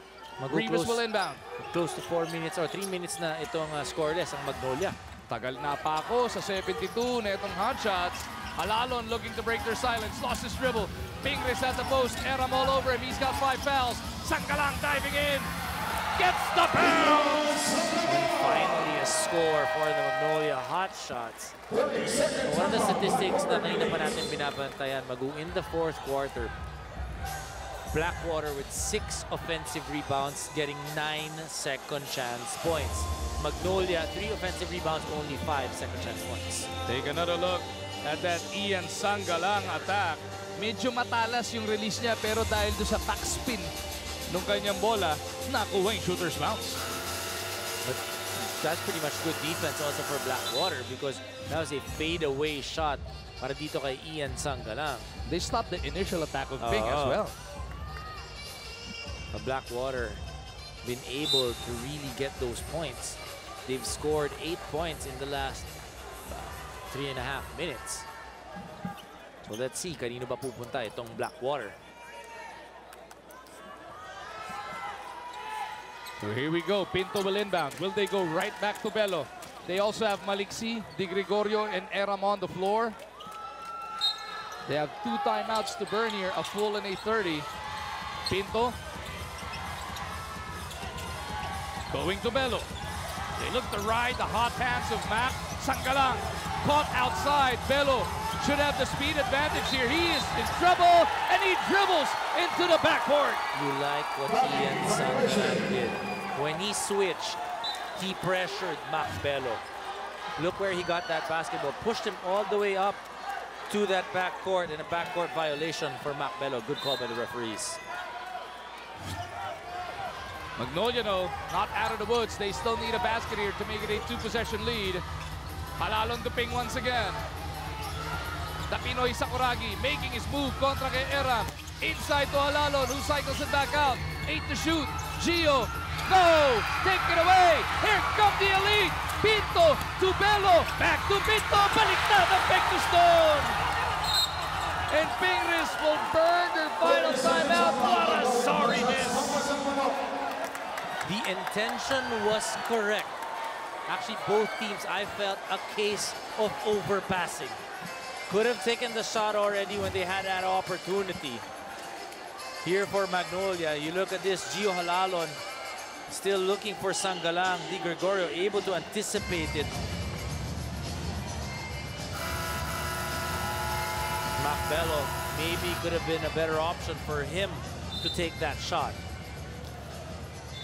Rivas will inbound. Close to 4 minutes or 3 minutes na itong scoreless ang Magnolia. Tagal na pa ako sa 72 na itong hot shots. Alalon looking to break their silence. Lost his dribble. Pingris at the post. Eram all over him. He's got 5 fouls. Sanggalang diving in. Gets the bounce! And finally a score for the Magnolia hot shots. One of the statistics na kanina pa natin binabantayan, in the fourth quarter, Blackwater with 6 offensive rebounds, getting 9 second chance points. Magnolia, 3 offensive rebounds, only 5 second chance points. Take another look at that Ian Sanggalang attack. Medyo matalas yung release niya, pero dahil doon sa backspin nung kanyang bola, nakuha yung shooter's bounce. But that's pretty much good defense also for Blackwater because that was a fade-away shot para dito kay Ian Sanggalang. They stopped the initial attack of Ping as well. Blackwater been able to really get those points. They've scored 8 points in the last 3.5 minutes. So let's see, kanino ba pupunta itong Blackwater? So here we go. Pinto will inbound. Will they go right back to Bello? They also have Maliksi, Di Gregorio, and Eram on the floor. They have 2 timeouts to burn here, a full and a 30. Pinto going to Bello. They look to ride the hot hands of Mac. Sanggalang caught outside. Bello should have the speed advantage here. He is in trouble, and he dribbles into the backcourt. You like what Ian Sanggalang did. When he switched, he pressured Mac Bello. Look where he got that basketball. Pushed him all the way up to that backcourt, and a backcourt violation for Mac Bello. Good call by the referees. Magnolia, no, not out of the woods. They still need a basket here to make it a 2-possession lead. Halalon to Ping once again. The Pinoy Sakuragi making his move kontra kay Eram. Inside to Halalon, who cycles it back out. 8 to shoot. Gio, go! Take it away! Here come the elite! Pinto to Bello. Back to Pinto. Baliktad ang back to Stone. And Pingris will burn their final timeout. What a sorry miss. The intention was correct. Actually, both teams, I felt a case of overpassing. Could have taken the shot already when they had that opportunity. Here for Magnolia, you look at this, Gio Halalon still looking for Sanggalang. Di Gregorio able to anticipate it. Mac Bello maybe could have been a better option for him to take that shot.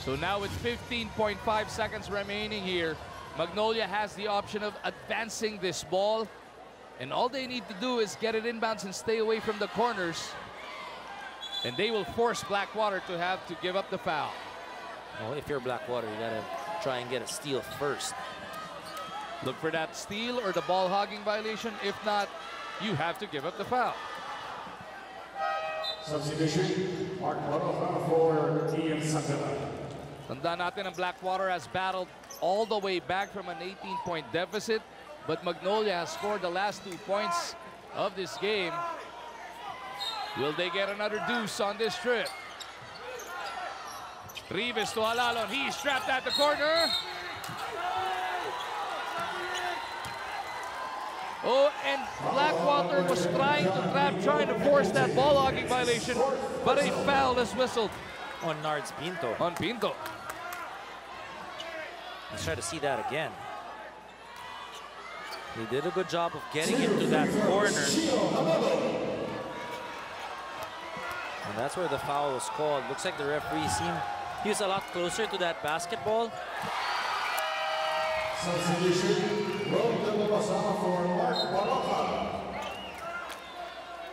So now with 15.5 seconds remaining here, Magnolia has the option of advancing this ball. And all they need to do is get it inbounds and stay away from the corners. And they will force Blackwater to have to give up the foul. Well, if you're Blackwater, you gotta try and get a steal first. Look for that steal or the ball hogging violation. If not, you have to give up the foul. Substitution, Mark Barofa for Ian Sanggalang. Tandaan natin ang Blackwater has battled all the way back from an 18-point deficit. But Magnolia has scored the last 2 points of this game. Will they get another deuce on this trip? Rivas to Halalon. He's trapped at the corner. Oh, and Blackwater was trying to force that ball hogging violation, but a foul is whistled On Nards Pinto. on Pinto. Let's try to see that again. They did a good job of getting into that corner. And that's where the foul was called. Looks like the referee he was a lot closer to that basketball.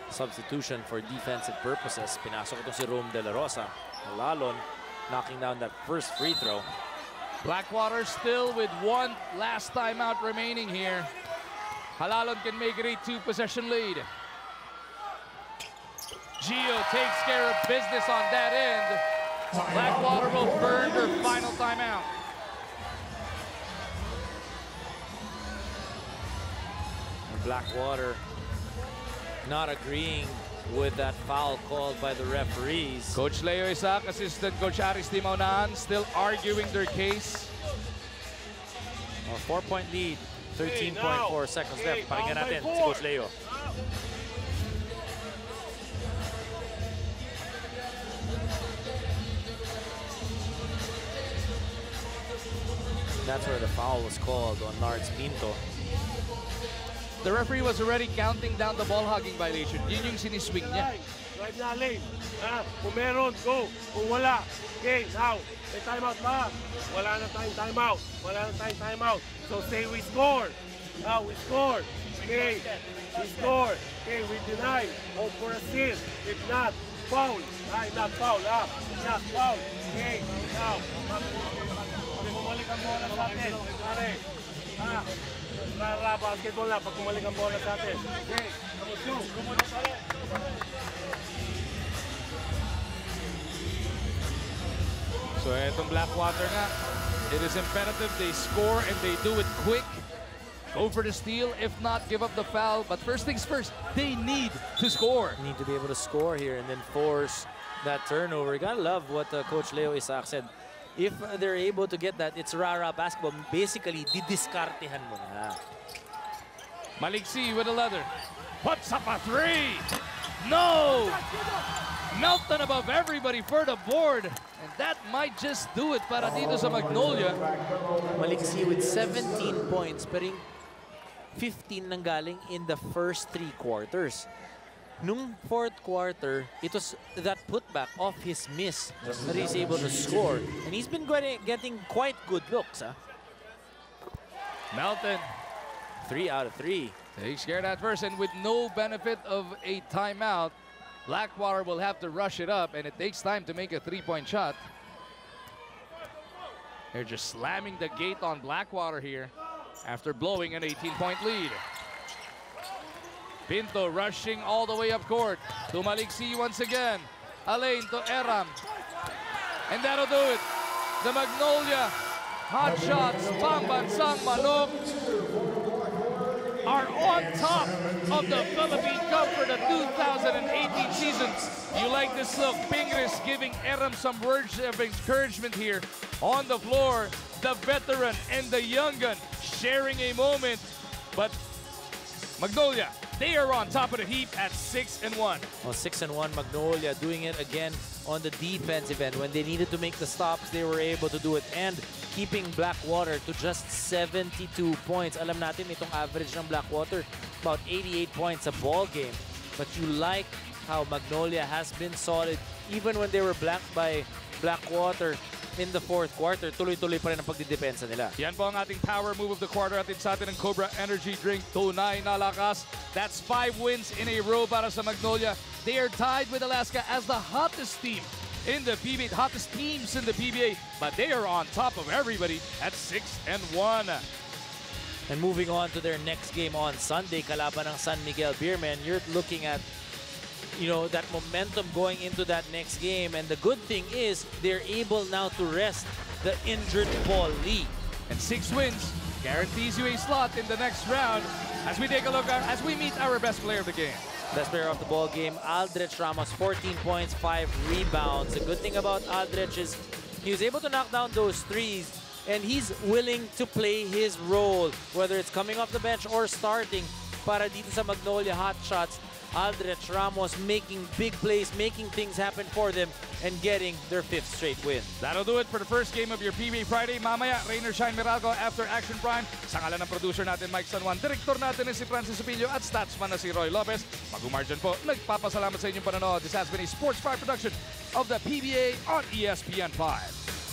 Substitution for defensive purposes. Pinasok ito si Rome De La Rosa. Halalon knocking down that first free throw. Blackwater still with one last timeout remaining here. Halalon can make it a 2-possession lead. Gio takes care of business on that end. Blackwater will burn their final timeout. Blackwater not agreeing with that foul called by the referees. Coach Leo Isaac, assistant coach Aris Timaunan, still arguing their case. A 4-point lead, 13.4 seconds left. Pakinggan natin si Coach Leo. That's where the foul was called on Nards Pinto. The referee was already counting down the ball hogging violation. Yun yung siniswing niya. Drive na lane. Kung meron, go. Kung wala, okay, now. May timeout ba? Wala na tayong timeout. Wala na tayong timeout. So say we score. Now we score. Okay, we score. Okay, we deny. Hope for a steal. If not, foul. Not foul. Not foul. Okay, now. Bumalik ang bola sa atin. Pare. Rara, basketball na. Pag bumalik ang bola sa atin. Okay, kumunod pa rin. So etong Blackwater nga, it is imperative they score and they do it quick. Go for the steal, if not, give up the foul. But first things first, they need to score. Need to be able to score here and then force that turnover. You gotta love what Coach Leo Isaac said. If they're able to get that, it's rara basketball. Basically, didiskartehan mo na. Maliksi with a leather. Puts up a three. No! Melton above everybody for the board. And that might just do it para dito sa Magnolia. Maliksi with 17 points, pero 15 nang galing in the first 3 quarters. Nung 4th quarter, it was that putback off his miss that he's able to score. And he's been getting quite good looks. Melton. 3 out of 3. Takes care of that first, and with no benefit of a timeout, Blackwater will have to rush it up, and it takes time to make a 3-point shot. They're just slamming the gate on Blackwater here after blowing an 18-point lead. Pinto rushing all the way up court to Maliksi once again. Alain to Eram. And that'll do it. The Magnolia hot shots, pambansang manok, are on top of the Philippine Cup for the 2018 season. You like this look? Pingris giving Eram some words of encouragement here on the floor. The veteran and the young gun sharing a moment. But Magnolia, they are on top of the heap at 6-1. Well, 6-1, Magnolia doing it again on the defensive end. When they needed to make the stops, they were able to do it. And keeping Blackwater to just 72 points. Alam natin itong average ng Blackwater, about 88 points a ball game. But you like how Magnolia has been solid even when they were blanked by Blackwater in the 4th quarter. Tuloy-tuloy pa rin ang pagdidepensa nila. Yan po ang ating power move of the quarter. Atin sa atin ng Cobra Energy Drink. Tunay na lakas. That's 5 wins in a row para sa Magnolia. They are tied with Alaska as the hottest team in the PBA, hottest teams in the PBA, but they are on top of everybody at 6-1. And moving on to their next game on Sunday, kalaban ng San Miguel Beermen, you're looking at, you know, that momentum going into that next game. And the good thing is they're able now to rest the injured Paul Lee. And 6 wins guarantees you a slot in the next round as we take a look at, as we meet our best player of the game. Best player of the ball game, Aldrich Ramos, 14 points, 5 rebounds. The good thing about Aldrich is he was able to knock down those threes, and he's willing to play his role, whether it's coming off the bench or starting. Para dito sa Magnolia hot shots, Aldrich Ramos making big plays, making things happen for them, and getting their 5th straight win. That'll do it for the first game of your PBA Friday. Mamaya, Rainer Shine Meralco after Action Prime. Sa ngalan ng producer natin, Mike San Juan, director natin si Francis Supilio, at statsman na si Roy Lopez. Mag-umarjan po, nagpapasalamat sa inyong panonood. This has been a Sports 5 production of the PBA on ESPN 5.